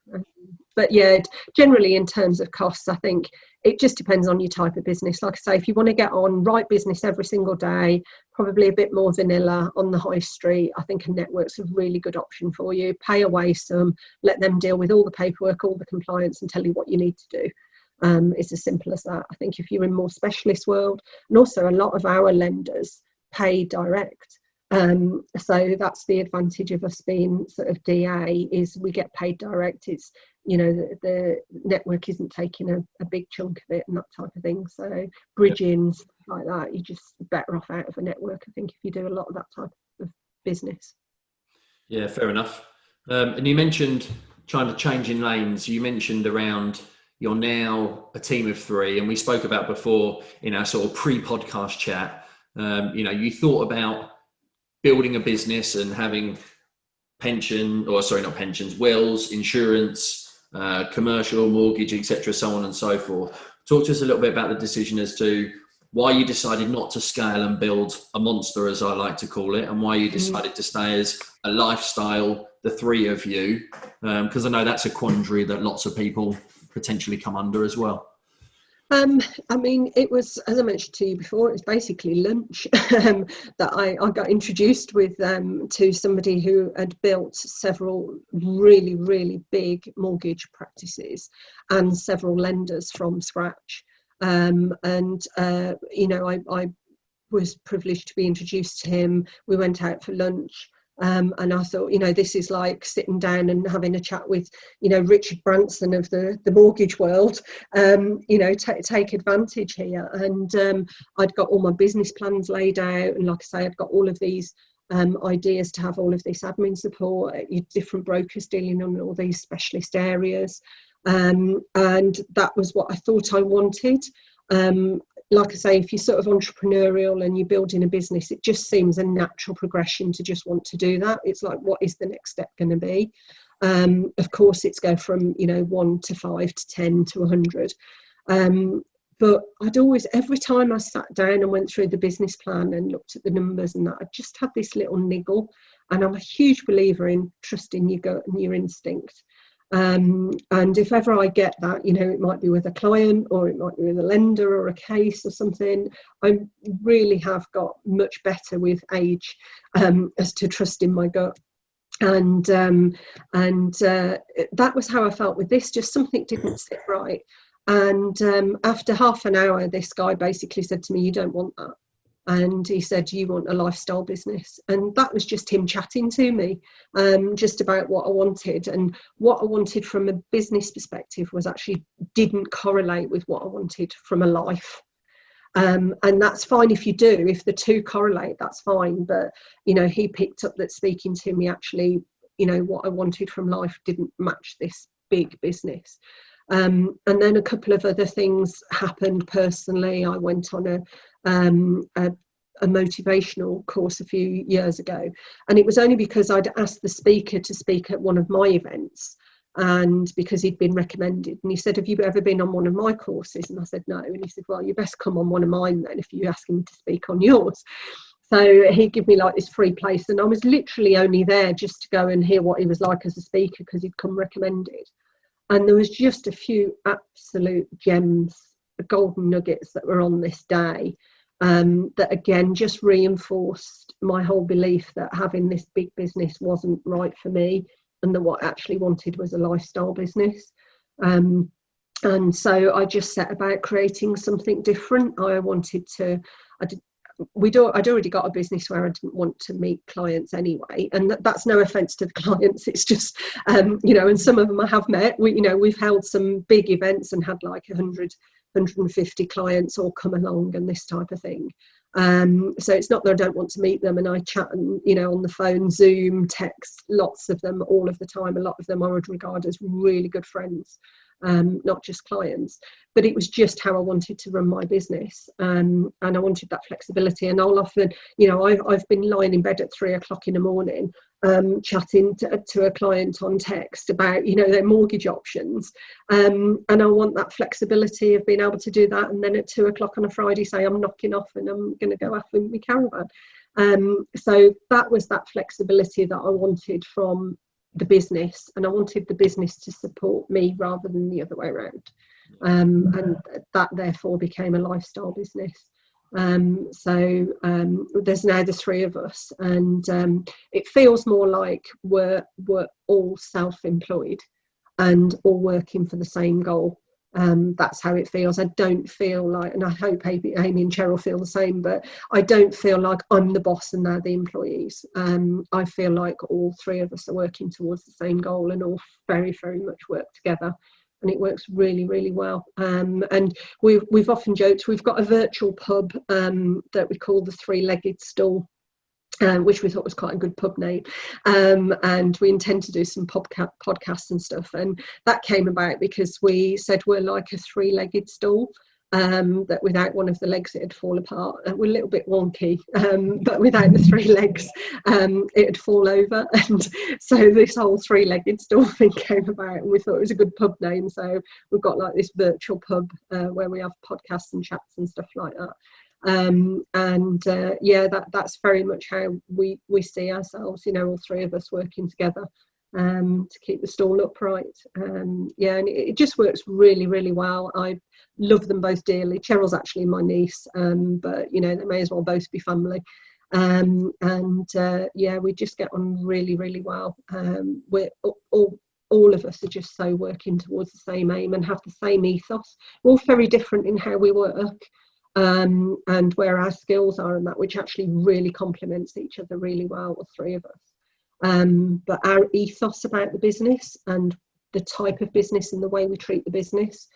But yeah, generally in terms of costs, I think it just depends on your type of business. Like I say, if you want to get on right business every single day, probably a bit more vanilla on the high street, I think a network's a really good option for you. Pay away some, let them deal with all the paperwork, all the compliance, and tell you what you need to do. It's as simple as that. I think if you're in more specialist world, and also a lot of our lenders pay direct. So that's the advantage of us being sort of DA, is we get paid direct. It's, you know, the network isn't taking a big chunk of it and that type of thing. So bridging, stuff like that, you're just better off out of a network, I think, if you do a lot of that type of business. Yeah, fair enough. And you mentioned trying to change in lanes. You mentioned around you're now a team of 3, and we spoke about before in our sort of pre-podcast chat. You know, you thought about building a business and having not pensions, wills, insurance, commercial, mortgage, etc., so on and so forth. Talk to us a little bit about the decision as to why you decided not to scale and build a monster, as I like to call it, and why you decided to stay as a lifestyle, the 3 of you, because I know that's a quandary that lots of people potentially come under as well. I mean, it was, as I mentioned to you before, it was basically lunch that I got introduced with to somebody who had built several really, really big mortgage practices and several lenders from scratch. You know, I was privileged to be introduced to him. We went out for lunch. And I thought, you know, this is like sitting down and having a chat with, you know, Richard Branson of the mortgage world, you know, take advantage here. And I'd got all my business plans laid out. And like I say, I'd got all of these ideas to have all of this admin support, different brokers dealing on all these specialist areas. And that was what I thought I wanted. Like I say, if you're sort of entrepreneurial and you're building a business, it just seems a natural progression to just want to do that. It's like, what is the next step going to be? Of course, it's go from, you know, 1 to 5 to 10 to 100. But I'd always, every time I sat down and went through the business plan and looked at the numbers and that, I just had this little niggle. And I'm a huge believer in trusting your gut and your instinct. And if ever I get that, you know, it might be with a client or it might be with a lender or a case or something, I really have got much better with age as to trusting my gut. And that was how I felt with this. Just something didn't sit right. And after half an hour, this guy basically said to me, "You don't want that." And he said, "You want a lifestyle business." And that was just him chatting to me just about what I wanted. And what I wanted from a business perspective was actually didn't correlate with what I wanted from a life. And that's fine if you do, if the two correlate, that's fine. But, you know, he picked up that speaking to me, actually, you know, what I wanted from life didn't match this big business. And then a couple of other things happened personally. I went on a motivational course a few years ago, and it was only because I'd asked the speaker to speak at one of my events, and because he'd been recommended, and he said, "Have you ever been on one of my courses?" And I said, "No." And he said, "Well, you best come on one of mine then if you ask him to speak on yours." So he gave me like this free place, and I was literally only there just to go and hear what he was like as a speaker because he'd come recommended. And there was just a few absolute gems, golden nuggets that were on this day that again just reinforced my whole belief that having this big business wasn't right for me, and that what I actually wanted was a lifestyle business. And so I just set about creating something different. I'd already got a business where I didn't want to meet clients anyway, and that's no offense to the clients. It's just, you know, and some of them I have met. We've held some big events and had like 100, 150 clients all come along and this type of thing. So it's not that I don't want to meet them, and I chat and, you know, on the phone, Zoom, text, lots of them all of the time. A lot of them I would regard as really good friends. Not just clients, but it was just how I wanted to run my business, and I wanted that flexibility. And I'll often, you know, I've been lying in bed at 3 o'clock in the morning chatting to a client on text about, you know, their mortgage options, and I want that flexibility of being able to do that, and then at 2 o'clock on a Friday say I'm knocking off and I'm going to go off in my caravan. So that was that flexibility that I wanted from the business, and I wanted the business to support me rather than the other way around, and that therefore became a lifestyle business. So there's now the 3 of us, and it feels more like we're all self-employed and all working for the same goal. That's how it feels. I don't feel like, and I hope Amy and Cheryl feel the same, but I don't feel like I'm the boss and they're the employees. I feel like all three of us are working towards the same goal and all very, very much work together. And it works really, really well. And we've often joked, we've got a virtual pub that we call the Three-Legged Stool, which we thought was quite a good pub name. And we intend to do some podcasts and stuff. And that came about because we said we're like a three-legged stool, that without one of the legs it'd fall apart. We're a little bit wonky, but without the three legs it'd fall over. And so this whole three-legged stool thing came about, and we thought it was a good pub name. So we've got like this virtual pub where we have podcasts and chats and stuff like that. That's very much how we see ourselves, all three of us working together to keep the stall upright. And it just works really, really well. I love them both dearly. Cheryl's actually my niece, but they may as well both be family. We just get on really, really well. We're all of us are just so working towards the same aim and have the same ethos. We're all very different in how we work, and where our skills are, and that which actually really complements each other really well, the three of us. But our ethos about the business and the type of business and the way we treat the business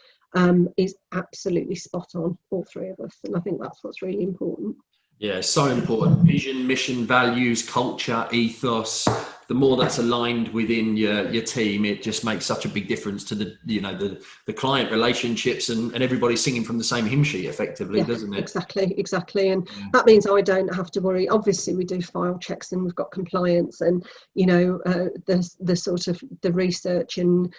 is absolutely spot on, all three of us. And I think that's what's really important. Yeah, so important. Vision, mission, values, culture, ethos. The more that's aligned within your team, it just makes such a big difference to the client relationships, and everybody singing from the same hymn sheet effectively, doesn't it? Exactly. And that means I don't have to worry. Obviously we do file checks and we've got compliance, and the sort of the research and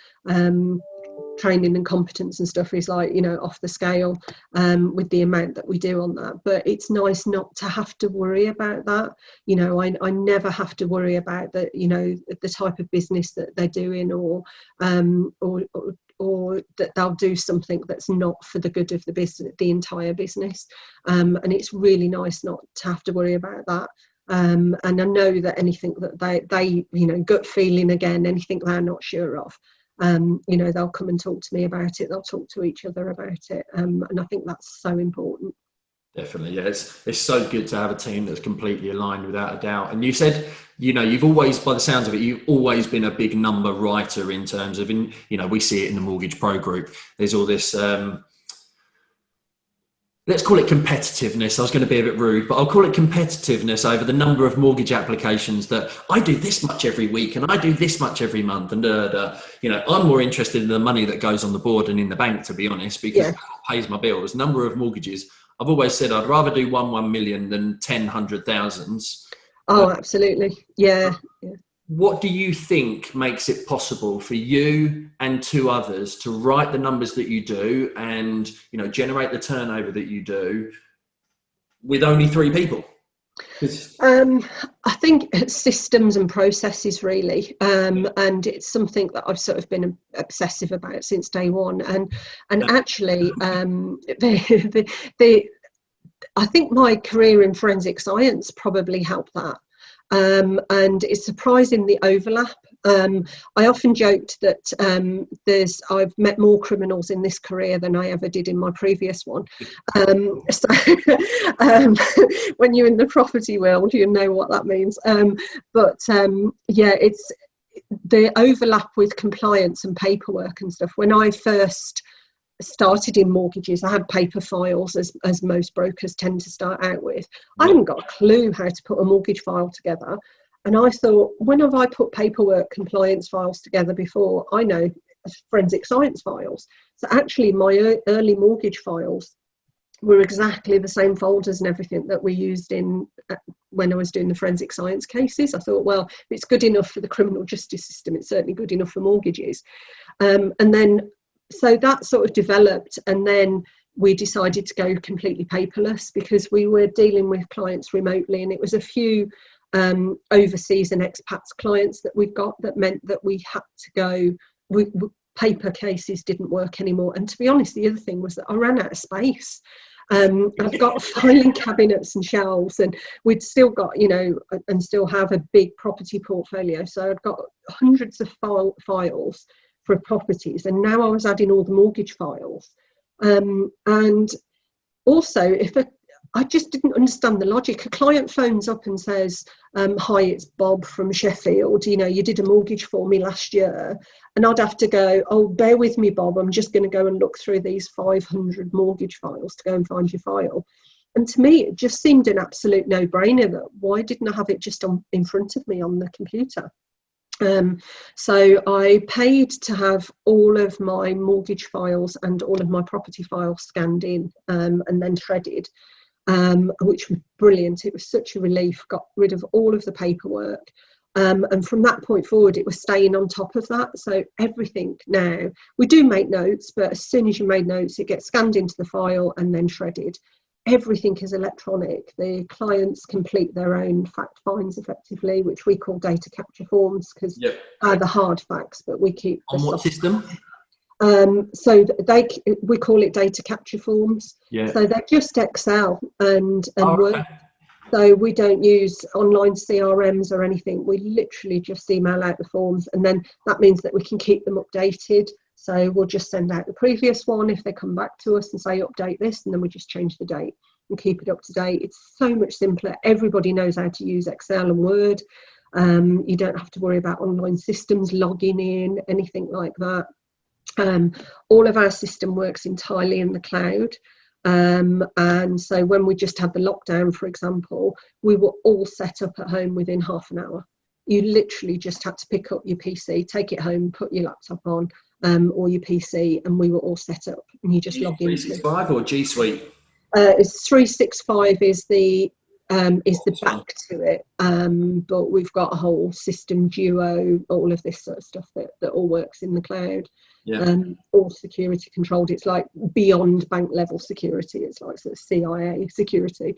training and competence and stuff is like off the scale with the amount that we do on that. But it's nice not to have to worry about that. I never have to worry about that, the type of business that they're doing, or that they'll do something that's not for the good of the business, the entire business. And it's really nice not to have to worry about that. And I know that anything that they gut feeling, again, anything they're not sure of, they'll come and talk to me about it. They'll talk to each other about it. And I think that's so important. Definitely. Yeah. It's so good to have a team that's completely aligned, without a doubt. And you said, you've always, by the sounds of it, you've always been a big number writer in terms of, we see it in the Mortgage Pro group. There's all this, let's call it competitiveness. I was going to be a bit rude, but I'll call it competitiveness over the number of mortgage applications that I do this much every week and I do this much every month. And, I'm more interested in the money that goes on the board and in the bank, to be honest, because that pays my bills. Number of mortgages. I've always said I'd rather do 1 million than 10 100,000s. Oh, absolutely. Yeah. What do you think makes it possible for you and two others to write the numbers that you do and, generate the turnover that you do with only 3 people? I think it's systems and processes, really. And it's something that I've sort of been obsessive about since day one. And actually, I think my career in forensic science probably helped that. And it's surprising the overlap. I often joked that I've met more criminals in this career than I ever did in my previous one. So when you're in the property world, you know what that means. It's the overlap with compliance and paperwork and stuff. When I first started in mortgages, I had paper files, as most brokers tend to start out with. I hadn't got a clue how to put a mortgage file together, and I thought, when have I put paperwork compliance files together before? I know forensic science files. So actually my early mortgage files were exactly the same folders and everything that we used when I was doing the forensic science cases. I thought, well, if it's good enough for the criminal justice system, it's certainly good enough for mortgages. So that sort of developed, and then we decided to go completely paperless because we were dealing with clients remotely, and it was a few overseas and expats clients that we've got that meant that we had to go, paper cases didn't work anymore. And to be honest, the other thing was that I ran out of space. I've got filing cabinets and shelves, and we'd still got, and still have a big property portfolio. So I've got hundreds of files for properties, and now I was adding all the mortgage files. And also, I just didn't understand the logic. A client phones up and says, hi, it's Bob from Sheffield. You know, you did a mortgage for me last year. And I'd have to go, oh, bear with me, Bob. I'm just going to go and look through these 500 mortgage files to go and find your file. And to me, it just seemed an absolute no-brainer. That why didn't I have it just in front of me on the computer? So I paid to have all of my mortgage files and all of my property files scanned in and then shredded. Which was brilliant. It was such a relief, got rid of all of the paperwork. And from that point forward, it was staying on top of that. So everything now, we do make notes, but as soon as you made notes, it gets scanned into the file and then shredded. Everything is electronic. The clients complete their own fact finds effectively, which we call data capture forms, because they're the hard facts, but we keep on what system? So we call it data capture forms. So they're just Excel and Word. So we don't use online CRMs or anything. We literally just email out the forms, and then that means that we can keep them updated. So we'll just send out the previous one if they come back to us and say update this, and then we just change the date and keep it up to date. It's so much simpler. Everybody knows how to use Excel and Word. You don't have to worry about online systems, logging in, anything like that. All of our system works entirely in the cloud. And so when we just had the lockdown, for example, we were all set up at home within half an hour. You literally just had to pick up your PC, take it home, put your laptop on, or your PC, and we were all set up. And you just log in. 365 or G Suite? It's 365 is the back to it, but we've got a whole system, Duo, all of this sort of stuff that all works in the cloud. All security controlled. It's like beyond bank level security. It's like sort of CIA security.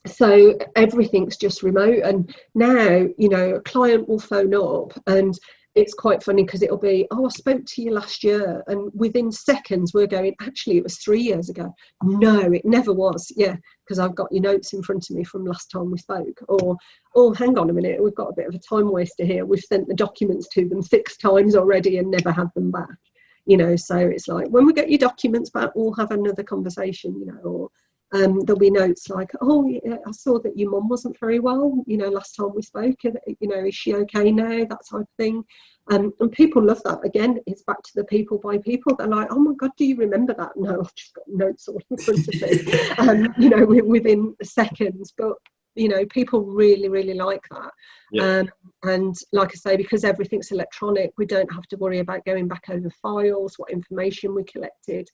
So everything's just remote. And now, you know, a client will phone up, and it's quite funny because it'll be, oh, I spoke to you last year, and within seconds we're going, actually it was 3 years ago. No, it never was. Yeah, because I've got your notes in front of me from last time we spoke. Or, oh, hang on a minute, we've got a bit of a time waster here. We've sent the documents to them 6 times already and never had them back. You know, so it's like, when we get your documents back, we'll have another conversation, you know. Or there'll be notes like, oh, yeah, I saw that your mum wasn't very well, you know, last time we spoke, you know, is she okay now, that type of thing. And people love that. Again, it's back to the people by people. They're like, oh my God, do you remember that? No, I've just got notes all in front of me, you know, within seconds. But, you know, people really, really like that. And like I say, because everything's electronic, we don't have to worry about going back over files, what information we collected.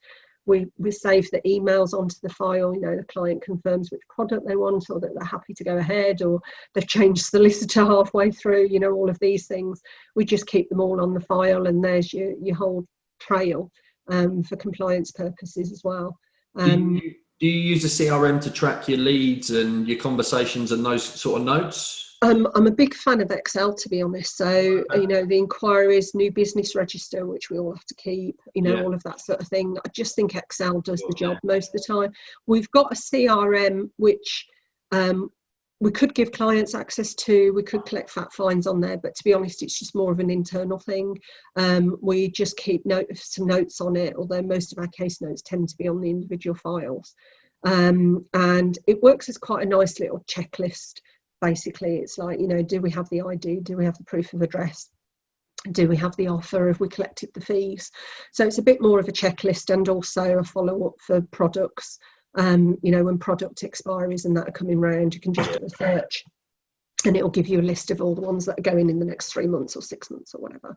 We save the emails onto the file. You know, the client confirms which product they want, or that they're happy to go ahead, or they've changed solicitor halfway through, you know, all of these things. We just keep them all on the file, and there's your whole trail for compliance purposes as well. Do you use a CRM to track your leads and your conversations and those sort of notes? I'm a big fan of Excel, to be honest. So, you know, the inquiries, new business register, which we all have to keep, you know, all of that sort of thing. I just think Excel does the job most of the time. We've got a CRM, which we could give clients access to. We could collect fact finds on there, but to be honest, it's just more of an internal thing. We just keep some notes on it, although most of our case notes tend to be on the individual files. And it works as quite a nice little checklist. Basically, it's like, you know, do we have the ID? Do we have the proof of address? Do we have the offer? Have we collected the fees? So it's a bit more of a checklist, and also a follow-up for products. You know, when product expiries and that are coming round, you can just do a search, and it'll give you a list of all the ones that are going in the next 3 months or 6 months or whatever.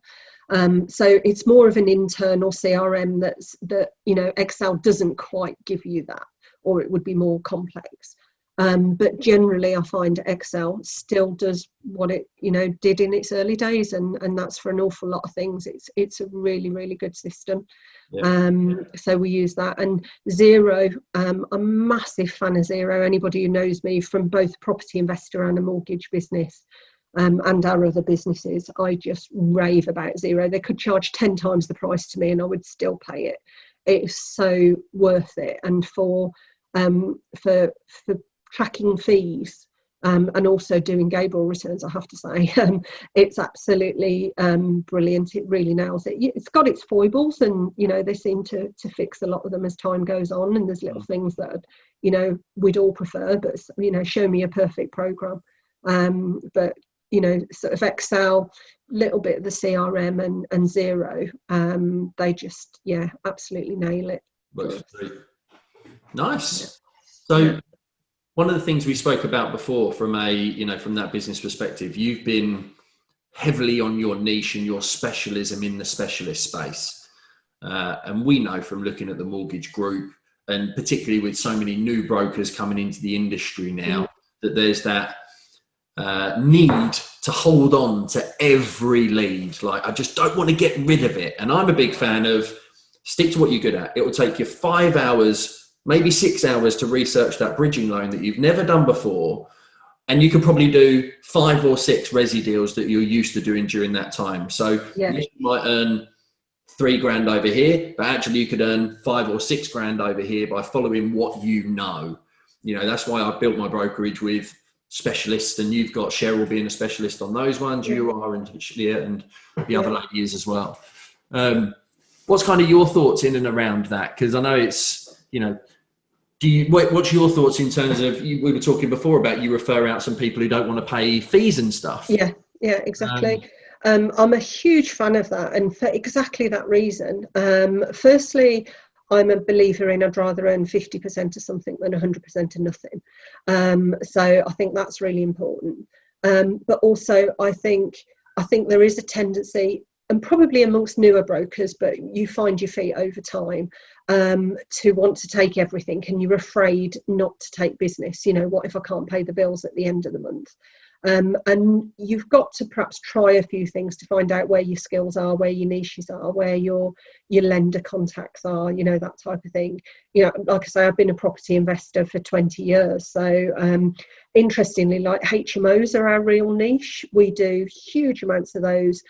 So it's more of an internal CRM that, you know, Excel doesn't quite give you that, or it would be more complex. But generally, I find Excel still does what it, you know, did in its early days, and that's for an awful lot of things. It's a really, really good system. So we use that. And Xero, I'm a massive fan of Xero. Anybody who knows me from both property investor and a mortgage business, and our other businesses, I just rave about Xero. They could charge 10 times the price to me and I would still pay it. It's so worth it. And for tracking fees, and also doing Gabriel returns, I have to say. It's absolutely brilliant. It really nails it. It's got its foibles, and they seem to fix a lot of them as time goes on, and there's little things that we'd all prefer, but show me a perfect program. But sort of Excel, little bit of the CRM and Zero, they just absolutely nail it. Nice. So one of the things we spoke about before from from that business perspective, you've been heavily on your niche and your specialism in the specialist space. And we know from looking at the mortgage group, and particularly with so many new brokers coming into the industry now, that there's that need to hold on to every lead. Like, I just don't want to get rid of it. And I'm a big fan of stick to what you're good at. It will take you 5 hours, maybe 6 hours to research that bridging loan that you've never done before. And you could probably do 5 or 6 resi deals that you're used to doing during that time. So you might earn $3,000 over here, but actually you could earn 5 or 6 grand over here by following what that's why I built my brokerage with specialists, and you've got Cheryl being a specialist on those ones. You are, and Leah and the other lady is as well. What's kind of your thoughts in and around that? Because I know it's, what's your thoughts in terms of, we were talking before about you refer out some people who don't want to pay fees and stuff. Yeah, exactly. I'm a huge fan of that, and for exactly that reason. Firstly, I'm a believer in I'd rather earn 50% of something than 100% of nothing. So I think that's really important. But also I think there is a tendency, and probably amongst newer brokers, but you find your feet over time, to want to take everything, and you're afraid not to take business. What if I can't pay the bills at the end of the month? And you've got to perhaps try a few things to find out where your skills are, where your niches are, where your lender contacts are, that type of thing. Like I say, I've been a property investor for 20 years. So interestingly, like HMOs are our real niche. We do huge amounts of those.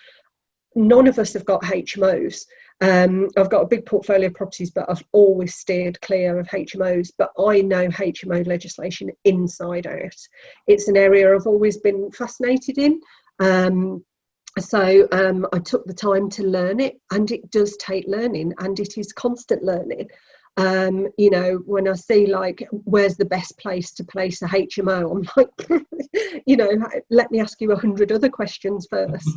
None of us have got HMOs. I've got a big portfolio of properties, but I've always steered clear of HMOs. But I know HMO legislation inside out. It's an area I've always been fascinated in. So I took the time to learn it, and it does take learning, and it is constant learning. When I see like, where's the best place to place a HMO, I'm like, let me ask you 100 other questions first.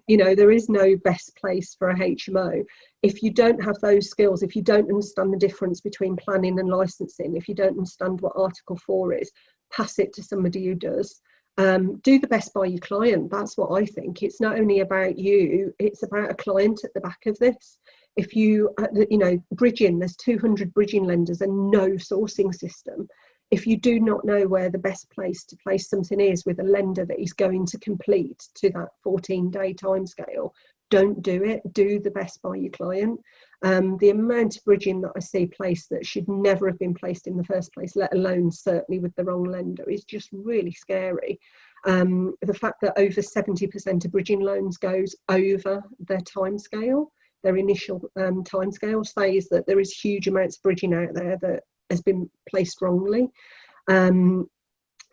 There is no best place for a HMO. If you don't have those skills, if you don't understand the difference between planning and licensing, if you don't understand what Article 4 is, pass it to somebody who does. Do the best by your client. That's what I think. It's not only about you, it's about a client at the back of this. If bridging, there's 200 bridging lenders and no sourcing system. If you do not know where the best place to place something is with a lender that is going to complete to that 14-day timescale, don't do it. Do the best by your client. The amount of bridging that I see placed that should never have been placed in the first place, let alone certainly with the wrong lender, is just really scary. The fact that over 70% of bridging loans goes over their timescale, their initial timescale, says that there is huge amounts of bridging out there that has been placed wrongly.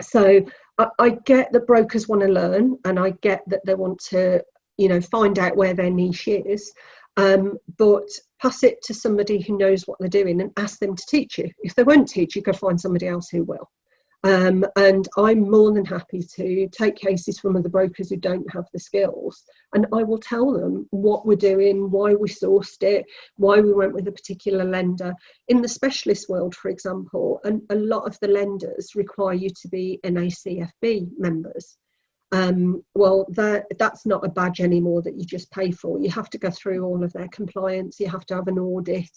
So I get that brokers want to learn, and I get that they want to find out where their niche is, but pass it to somebody who knows what they're doing and ask them to teach you. If they won't teach you, go find somebody else who will. And I'm more than happy to take cases from other brokers who don't have the skills, and I will tell them what we're doing, why we sourced it, why we went with a particular lender. In the specialist world, for example, and a lot of the lenders require you to be NACFB members. Well, that's not a badge anymore that you just pay for. You have to go through all of their compliance. You have to have an audit.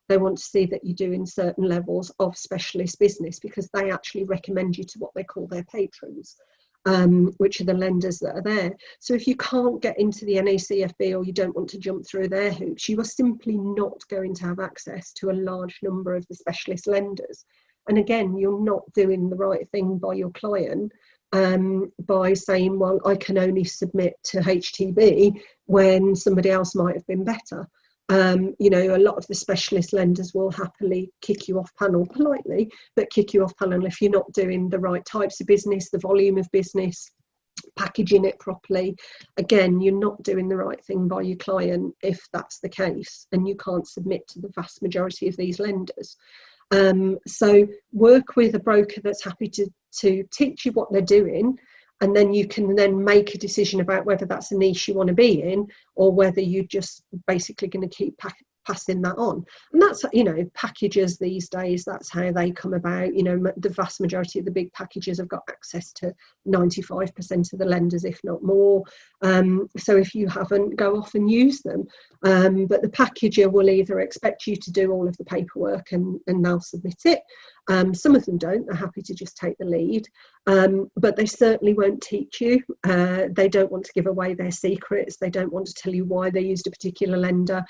They want to see that you're doing certain levels of specialist business, because they actually recommend you to what they call their patrons, which are the lenders that are there. So if you can't get into the NACFB, or you don't want to jump through their hoops, you are simply not going to have access to a large number of the specialist lenders. And again, you're not doing the right thing by your client by saying, well, I can only submit to HTB when somebody else might have been better. You know, a lot of the specialist lenders will happily kick you off panel politely, but kick you off panel if you're not doing the right types of business, the volume of business, packaging it properly. Again, you're not doing the right thing by your client if that's the case, and you can't submit to the vast majority of these lenders. So work with a broker that's happy to teach you what they're doing, and then you can then make a decision about whether that's a niche you want to be in, or whether you're just basically going to keep passing that on. And that's, you know, packages these days, that's how they come about. You know, the vast majority of the big packages have got access to 95% of the lenders, if not more. So if you haven't, go off and use them. But the packager will either expect you to do all of the paperwork and they'll submit it. Some of them don't, they're happy to just take the lead, but they certainly won't teach you. They don't want to give away their secrets. They don't want to tell you why they used a particular lender.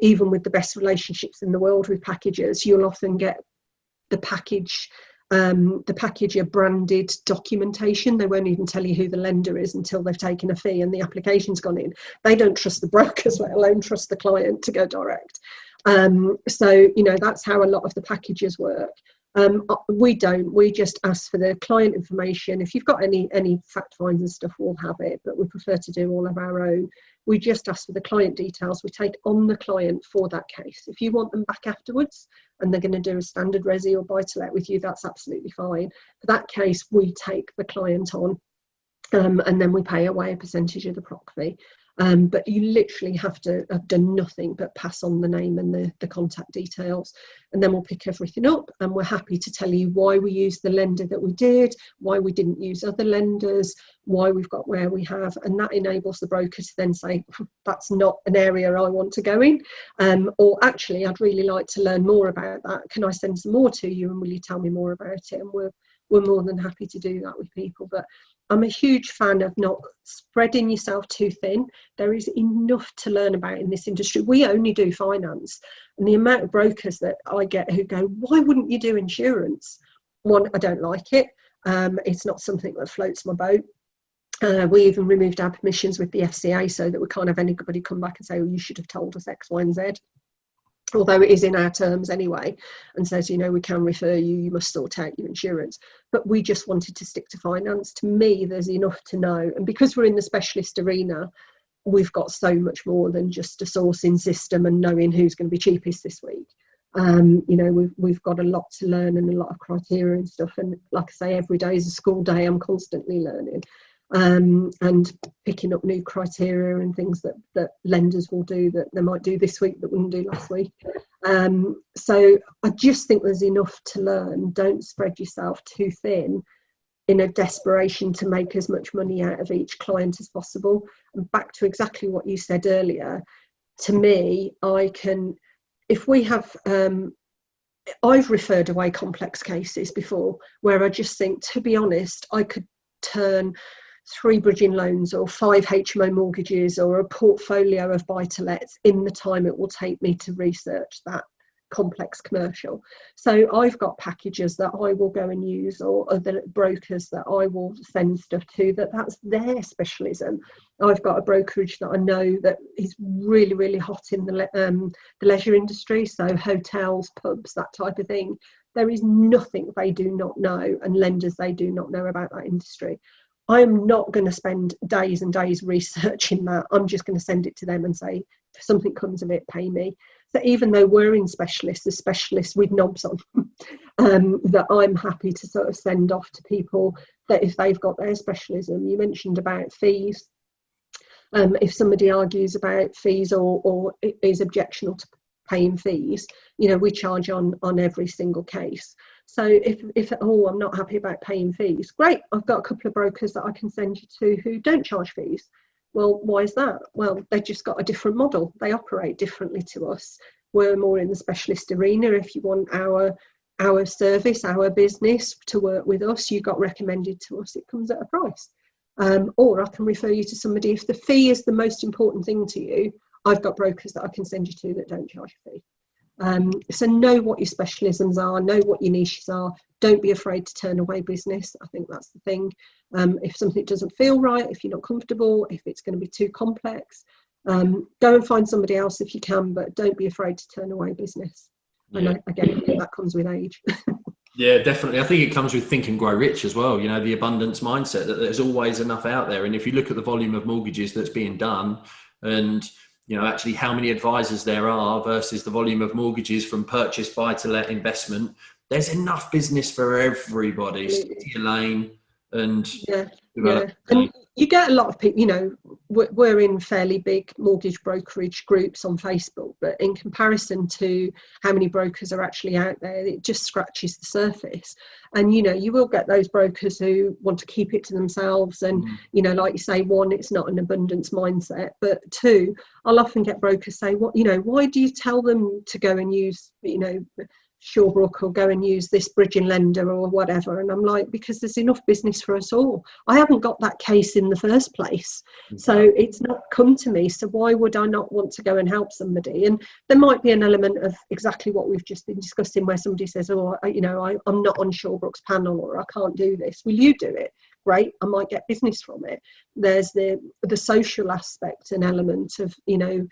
Even with the best relationships in the world with packagers, you'll often get the packager branded documentation. They won't even tell you who the lender is until they've taken a fee and the application's gone in. They don't trust the brokers, let alone trust the client to go direct. So, you know, that's how a lot of the packages work. We don't. We just ask for the client information. If you've got any fact finds and stuff, we'll have it, but we prefer to do all of our own. We just ask for the client details. We take on the client for that case. If you want them back afterwards and they're going to do a standard resi or buy-to-let with you, that's absolutely fine. For that case, we take the client on, and then we pay away a percentage of the proc fee. But you literally have to have done nothing but pass on the name and the contact details, and then we'll pick everything up, and we're happy to tell you why we used the lender that we did, why we didn't use other lenders, why we've got where we have, and that enables the broker to then say, that's not an area I want to go in, or actually I'd really like to learn more about that. Can I send some more to you, and will you tell me more about it? And we're more than happy to do that with people. But I'm a huge fan of not spreading yourself too thin. There is enough to learn about in this industry. We only do finance, and the amount of brokers that I get who go, why wouldn't you do insurance? One, I don't like it. It's not something that floats my boat. We even removed our permissions with the FCA so that we can't have anybody come back and say, well, you should have told us X, Y, and Z. Although it is in our terms anyway, and says, you know, we can refer you, you must sort out your insurance. But we just wanted to stick to finance. To me, there's enough to know. And because we're in the specialist arena, we've got so much more than just a sourcing system and knowing who's going to be cheapest this week. You know, we've got a lot to learn and a lot of criteria and stuff. And like I say, every day is a school day. I'm constantly learning. And picking up new criteria and things that lenders will do that they might do this week that wouldn't do last week. So I just think there's enough to learn. Don't spread yourself too thin in a desperation to make as much money out of each client as possible. And back to exactly what you said earlier, to me, if we have, I've referred away complex cases before where I just think, to be honest, I could turn 3 bridging loans or 5 HMO mortgages or a portfolio of buy-to-lets in the time it will take me to research that complex commercial. So I've got packages that I will go and use, or other brokers that I will send stuff to that's their specialism. I've got a brokerage that I know that is really, really hot in the leisure industry, so hotels, pubs, that type of thing. There is nothing they do not know, and lenders they do not know about that industry. I'm not going to spend days and days researching that. I'm just going to send it to them and say, if something comes of it, pay me. So even though we're in specialists, the specialists with knobs on, that I'm happy to sort of send off to people that if they've got their specialism. You mentioned about fees. If somebody argues about fees or is objectional to paying fees, you know, we charge on every single case. So if I'm not happy about paying fees, great, I've got a couple of brokers that I can send you to who don't charge fees. Well, why is that? Well, they've just got a different model. They operate differently to us. We're more in the specialist arena. If you want our service, our business to work with us, you got recommended to us, it comes at a price. Or I can refer you to somebody. If the fee is the most important thing to you, I've got brokers that I can send you to that don't charge a fee. So know what your specialisms are, know what your niches are. Don't be afraid to turn away business. I think that's the thing. If something doesn't feel right, if you're not comfortable, if it's going to be too complex, Go and find somebody else if you can, but don't be afraid to turn away business. Yeah. And again, that comes with age. Yeah, definitely. I think it comes with Think and Grow Rich as well. You know, the abundance mindset that there's always enough out there. And if you look at the volume of mortgages that's being done, and you know, actually how many advisors there are versus the volume of mortgages from purchase, buy to let, investment, there's enough business for everybody. Stick to your lane and develop. And you get a lot of people, you know, we're in fairly big mortgage brokerage groups on Facebook, but in comparison to how many brokers are actually out there, it just scratches the surface. And, you know, you will get those brokers who want to keep it to themselves. And, you know, like you say, one, it's not an abundance mindset, but two, I'll often get brokers say, what, you know, why do you tell them to go and use, you know, Shawbrook or go and use this bridging lender or whatever? And I'm like, because there's enough business for us all. I haven't got that case in the first place, so it's not come to me, so why would I not want to go and help somebody? And there might be an element of exactly what we've just been discussing, where somebody says, oh, you know, I'm not on Shawbrook's panel, or I can't do this. Will you do it? Great, I might get business from it. There's the social aspect and element of, you know,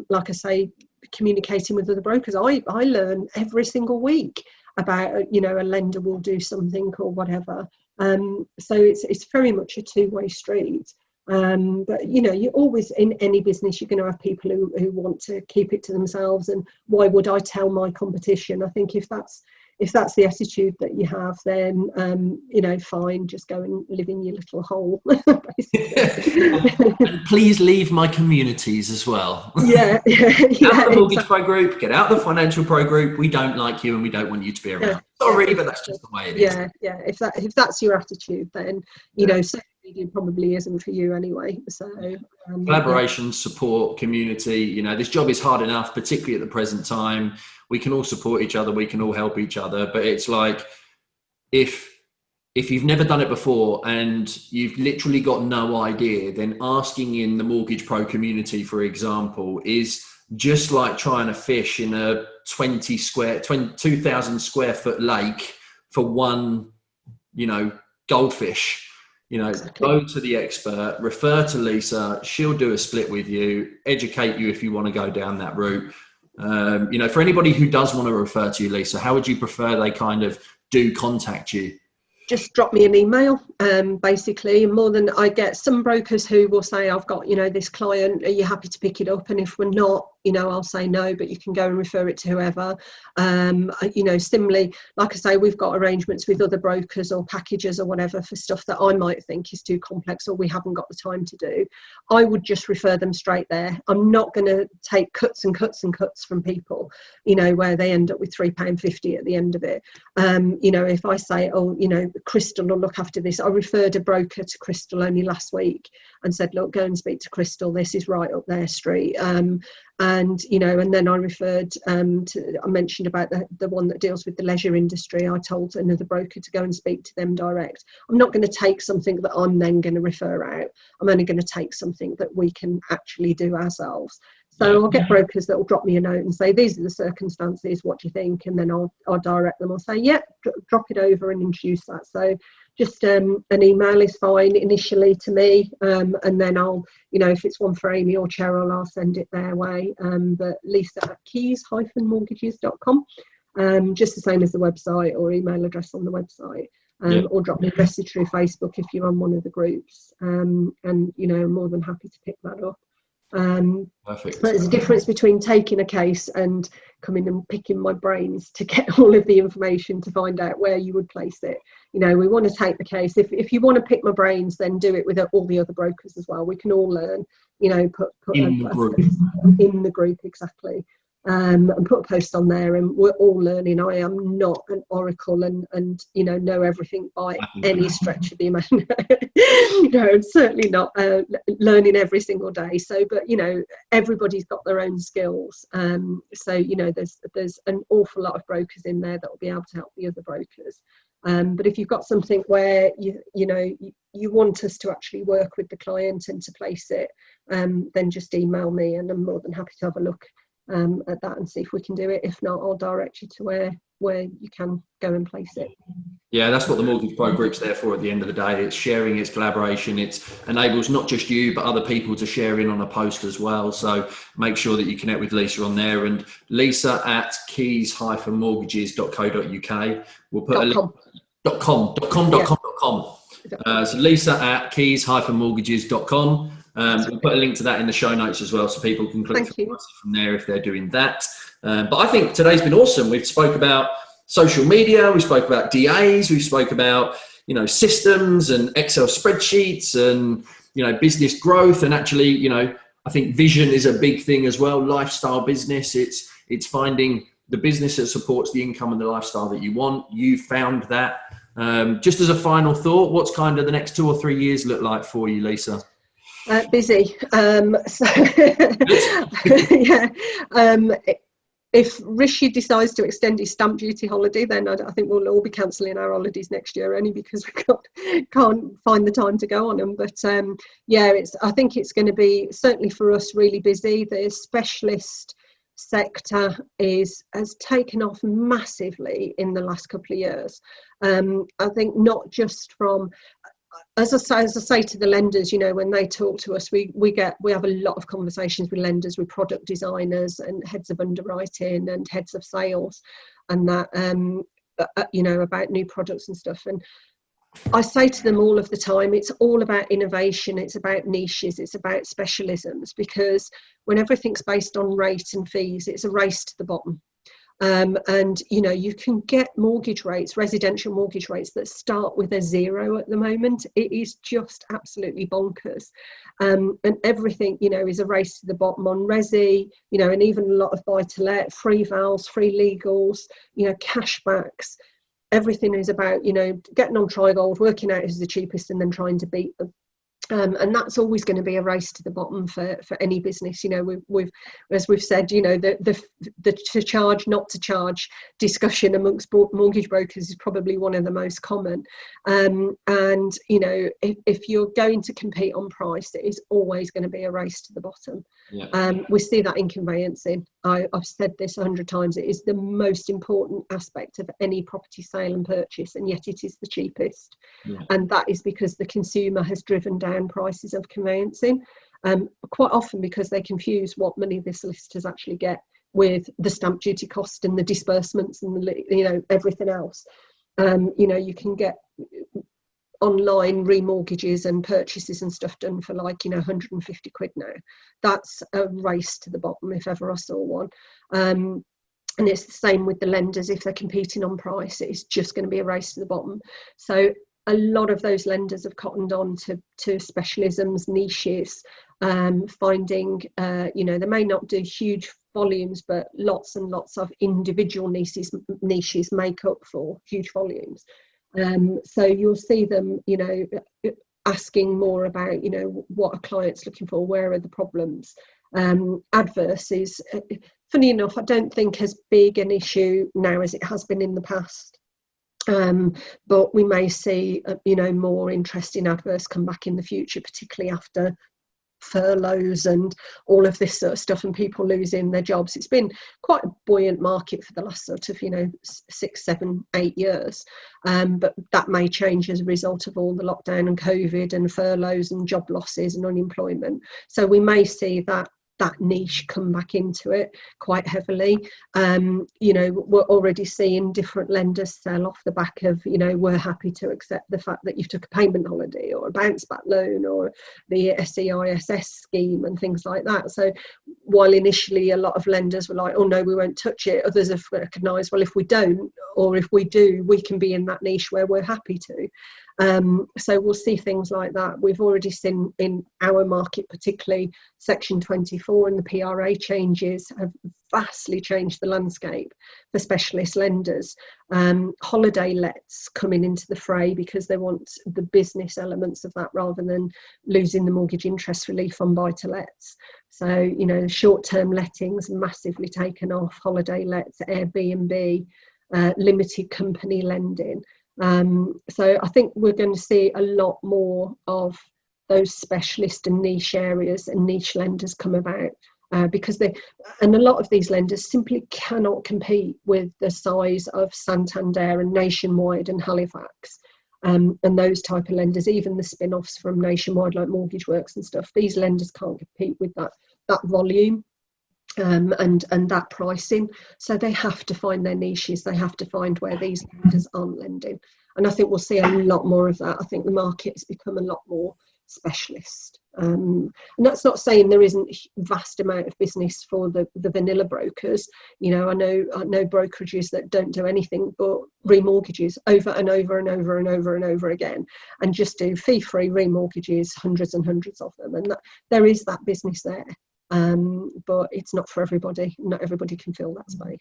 like I say, communicating with other brokers. I learn every single week about, you know, a lender will do something or whatever. So it's very much a two-way street. But you know, you always, in any business, you're going to have people who want to keep it to themselves. And why would I tell my competition? I think if that's the attitude that you have, then you know, fine, just go and live in your little hole. And please leave my communities as well. Yeah. Out of the Mortgage Pro group, get out of the Financial Pro group. We don't like you and we don't want you to be around. Sorry, but that's just the way it is. Yeah. If that's your attitude, then you know, social media probably isn't for you anyway. So collaboration, support, community. You know, this job is hard enough, particularly at the present time. We can all support each other. We can all help each other. But it's like, if you've never done it before and you've literally got no idea, then asking in the Mortgage Pro community, for example, is just like trying to fish in a 2,000 square foot lake for one, you know, goldfish. You know, exactly. Go to the expert, refer to Lisa. She'll do a split with you, educate you if you want to go down that route. You know, for anybody who does want to refer to you, Lisa, how would you prefer they kind of do contact you? Just drop me an email, basically. More than I get some brokers who will say, I've got, you know, this client, are you happy to pick it up? And if we're not, you know, I'll say no, but you can go and refer it to whoever. You know, similarly, like I say, we've got arrangements with other brokers or packages or whatever for stuff that I might think is too complex or we haven't got the time to do. I would just refer them straight there. I'm not going to take cuts and cuts and cuts from people, you know, where they end up with £3.50 at the end of it. You know, if I say, oh, you know, Crystal will look after this. I referred a broker to Crystal only last week and said, look, go and speak to Crystal. This is right up their street. And, you know, and then I referred I mentioned about the one that deals with the leisure industry. I told another broker to go and speak to them direct. I'm not going to take something that I'm then going to refer out. I'm only going to take something that we can actually do ourselves. So I'll get brokers that will drop me a note and say, these are the circumstances, what do you think? And then I'll direct them. I'll say, yeah, drop it over and introduce that. So just an email is fine initially to me. And then I'll, you know, if it's one for Amy or Cheryl, I'll send it their way. But Lisa at keys-mortgages.com, just the same as the website or email address on the website. Or drop me a message through Facebook if you're on one of the groups. And, you know, I'm more than happy to pick that up. Perfect. But there's a difference between taking a case and coming and picking my brains to get all of the information to find out where you would place it. You know, we want to take the case. If you want to pick my brains, then do it with all the other brokers as well. We can all learn, you know, put in the group. In the group, exactly. And put a post on there, and we're all learning. I am not an oracle and you know everything by any stretch of the imagination. No, I'm certainly not learning every single day. So, but you know, everybody's got their own skills. So you know, there's an awful lot of brokers in there that will be able to help the other brokers. But if you've got something where you know you want us to actually work with the client and to place it, then just email me, and I'm more than happy to have a look at that and see if we can do it. If not, I'll direct you to where you can go and place it. Yeah, that's what the Mortgage Pro Group's there for at the end of the day. It's sharing, it's collaboration, it enables not just you, but other people to share in on a post as well. So make sure that you connect with Lisa on there, and Lisa at keys-mortgages.co.uk. We'll put a link. .com. So Lisa at keys-mortgages.com. We'll put a link to that in the show notes as well, so people can click from there if they're doing that. But I think today's been awesome. We've spoke about social media, we spoke about DAs, we spoke about, you know, systems and Excel spreadsheets and, you know, business growth. And actually, you know, I think vision is a big thing as well. Lifestyle business, it's finding the business that supports the income and the lifestyle that you want. You found that. Just as a final thought, what's kind of the next 2 or 3 years look like for you, Lisa? Busy. If Rishi decides to extend his stamp duty holiday, then I think we'll all be cancelling our holidays next year only because we can't find the time to go on them. But I think it's going to be, certainly for us, really busy. The specialist sector has taken off massively in the last couple of years. I think not just from, as I say to the lenders, you know, when they talk to us, we have a lot of conversations with lenders, with product designers and heads of underwriting and heads of sales, and that you know, about new products and stuff. And I say to them all of the time, it's all about innovation, it's about niches, it's about specialisms, because when everything's based on rate and fees, it's a race to the bottom. And you know, you can get mortgage rates, residential mortgage rates, that start with a 0 at the moment. It is just absolutely bonkers. And everything, you know, is a race to the bottom on resi, you know, and even a lot of buy to let, free vals, free legals, you know, cashbacks. Everything is about, you know, getting on Trigold, working out who's the cheapest and then trying to beat them. And that's always going to be a race to the bottom for any business. You know, we've as we've said, you know, the to charge, not to charge discussion amongst mortgage brokers is probably one of the most common. And you know, if you're going to compete on price, it is always going to be a race to the bottom. Yeah. We see that in conveyancing. I've said this 100 times. It is the most important aspect of any property sale and purchase, and yet it is the cheapest. Yeah. And that is because the consumer has driven down prices of conveyancing, quite often because they confuse what money the solicitors actually get with the stamp duty cost and the disbursements and the, you know, everything else. You know, you can get online remortgages and purchases and stuff done for, like, you know, 150 quid now. That's a race to the bottom if ever I saw one. And it's the same with the lenders. If they're competing on price, it's just going to be a race to the bottom. So a lot of those lenders have cottoned on to specialisms, niches, finding, you know, they may not do huge volumes, but lots and lots of individual niches make up for huge volumes. So you'll see them, you know, asking more about, you know, what are clients looking for, where are the problems. Adverse is, funny enough, I don't think as big an issue now as it has been in the past. But we may see, you know, more interest in adverse come back in the future, particularly after furloughs and all of this sort of stuff and people losing their jobs. It's been quite a buoyant market for the last sort of, you know, 6, 7, 8 years. But that may change as a result of all the lockdown and COVID and furloughs and job losses and unemployment. So we may see that niche come back into it quite heavily. You know, we're already seeing different lenders sell off the back of, you know, we're happy to accept the fact that you took a payment holiday or a bounce back loan or the SEISS scheme and things like that. So while initially a lot of lenders were like, oh no, we won't touch it, others have recognised, well, if we don't, or if we do, we can be in that niche where we're happy to. So we'll see things like that. We've already seen in our market, particularly Section 24 and the PRA changes have vastly changed the landscape for specialist lenders. Holiday lets coming into the fray because they want the business elements of that rather than losing the mortgage interest relief on buy-to-lets. So, you know, short-term lettings massively taken off, holiday lets, Airbnb, limited company lending. So I think we're going to see a lot more of those specialist and niche areas and niche lenders come about. because and a lot of these lenders simply cannot compete with the size of Santander and Nationwide and Halifax. And those type of lenders, even the spin-offs from Nationwide like Mortgage Works and stuff, these lenders can't compete with that volume and that pricing. So they have to find their niches. They have to find where these lenders aren't lending. And I think we'll see a lot more of that. I think the market has become a lot more specialist. And that's not saying there isn't a vast amount of business for the vanilla brokers. You know, I know brokerages that don't do anything but remortgages over and over and over and over and over again, and just do fee-free remortgages, hundreds and hundreds of them. And there is that business there, but it's not for everybody. Not everybody can fill that space.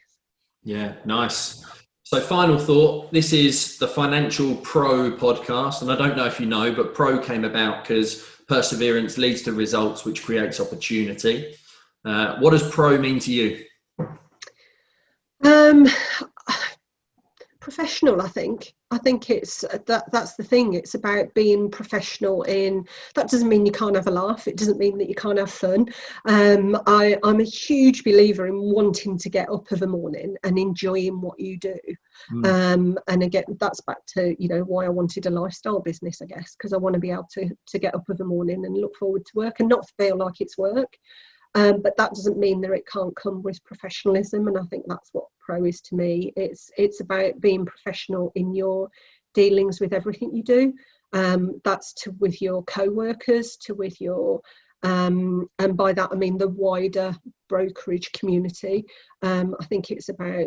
Yeah, nice. So final thought, this is the Financial Pro podcast. And I don't know if you know, but Pro came about because perseverance leads to results, which creates opportunity. What does Pro mean to you? Professional, I think it's that's the thing. It's about being professional in that. Doesn't mean you can't have a laugh. It doesn't mean that you can't have fun. I'm a huge believer in wanting to get up of a morning and enjoying what you do. And again, that's back to, you know, why I wanted a lifestyle business, I guess, because I want to be able to get up of a morning and look forward to work and not feel like it's work. But that doesn't mean that it can't come with professionalism, and I think that's what Pro is to me. It's about being professional in your dealings with everything you do. That's with your co-workers, with your and by that I mean the wider brokerage community. I think it's about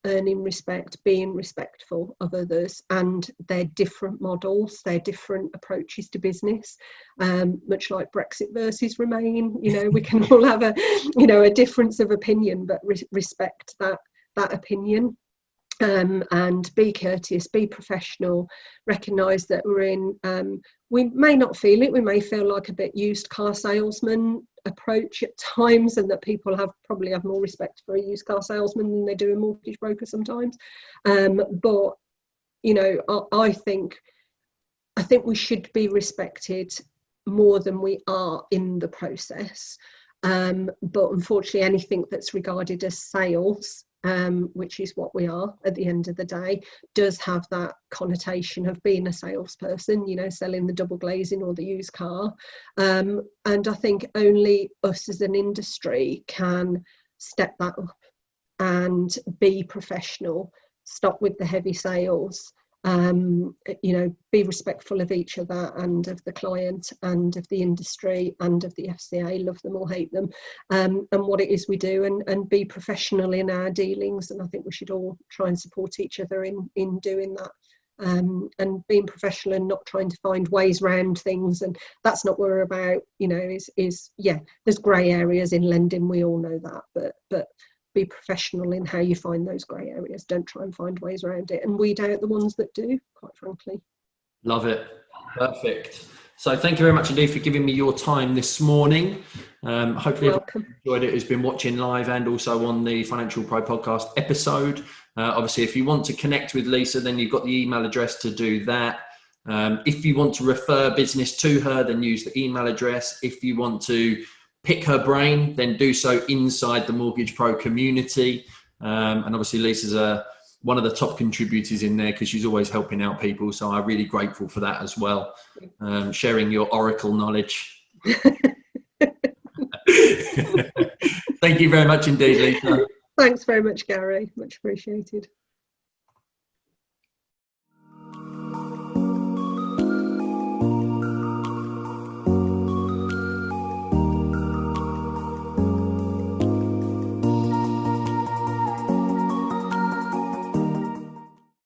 earning respect, being respectful of others and their different models, their different approaches to business. Much like Brexit versus Remain, you know, we can all have a difference of opinion, but respect that opinion. And be courteous, be professional, recognise that we may not feel it, we may feel like a bit used car salesman approach at times, and that people probably have more respect for a used car salesman than they do a mortgage broker sometimes. But, you know, I think we should be respected more than we are in the process. But unfortunately, anything that's regarded as sales, which is what we are at the end of the day, does have that connotation of being a salesperson, you know, selling the double glazing or the used car. And I think only us as an industry can step that up and be professional, stop with the heavy sales, you know, be respectful of each other and of the client and of the industry and of the FCA, love them or hate them, and what it is we do, and be professional in our dealings. And I think we should all try and support each other in doing that, and being professional and not trying to find ways around things. And that's not what we're about, you know, is there's grey areas in lending, we all know that, but be professional in how you find those grey areas. Don't try and find ways around it and weed out the ones that do, quite frankly. Love it. Perfect. So thank you very much indeed for giving me your time this morning. Hopefully everyone enjoyed it, who's been watching live and also on the Financial Pro podcast episode. Obviously, if you want to connect with Lisa, then you've got the email address to do that. If you want to refer business to her, then use the email address. If you want to pick her brain, then do so inside the Mortgage Pro community. And obviously Lisa's one of the top contributors in there because she's always helping out people. So I'm really grateful for that as well. Sharing your Oracle knowledge. Thank you very much indeed, Lisa. Thanks very much, Gary. Much appreciated.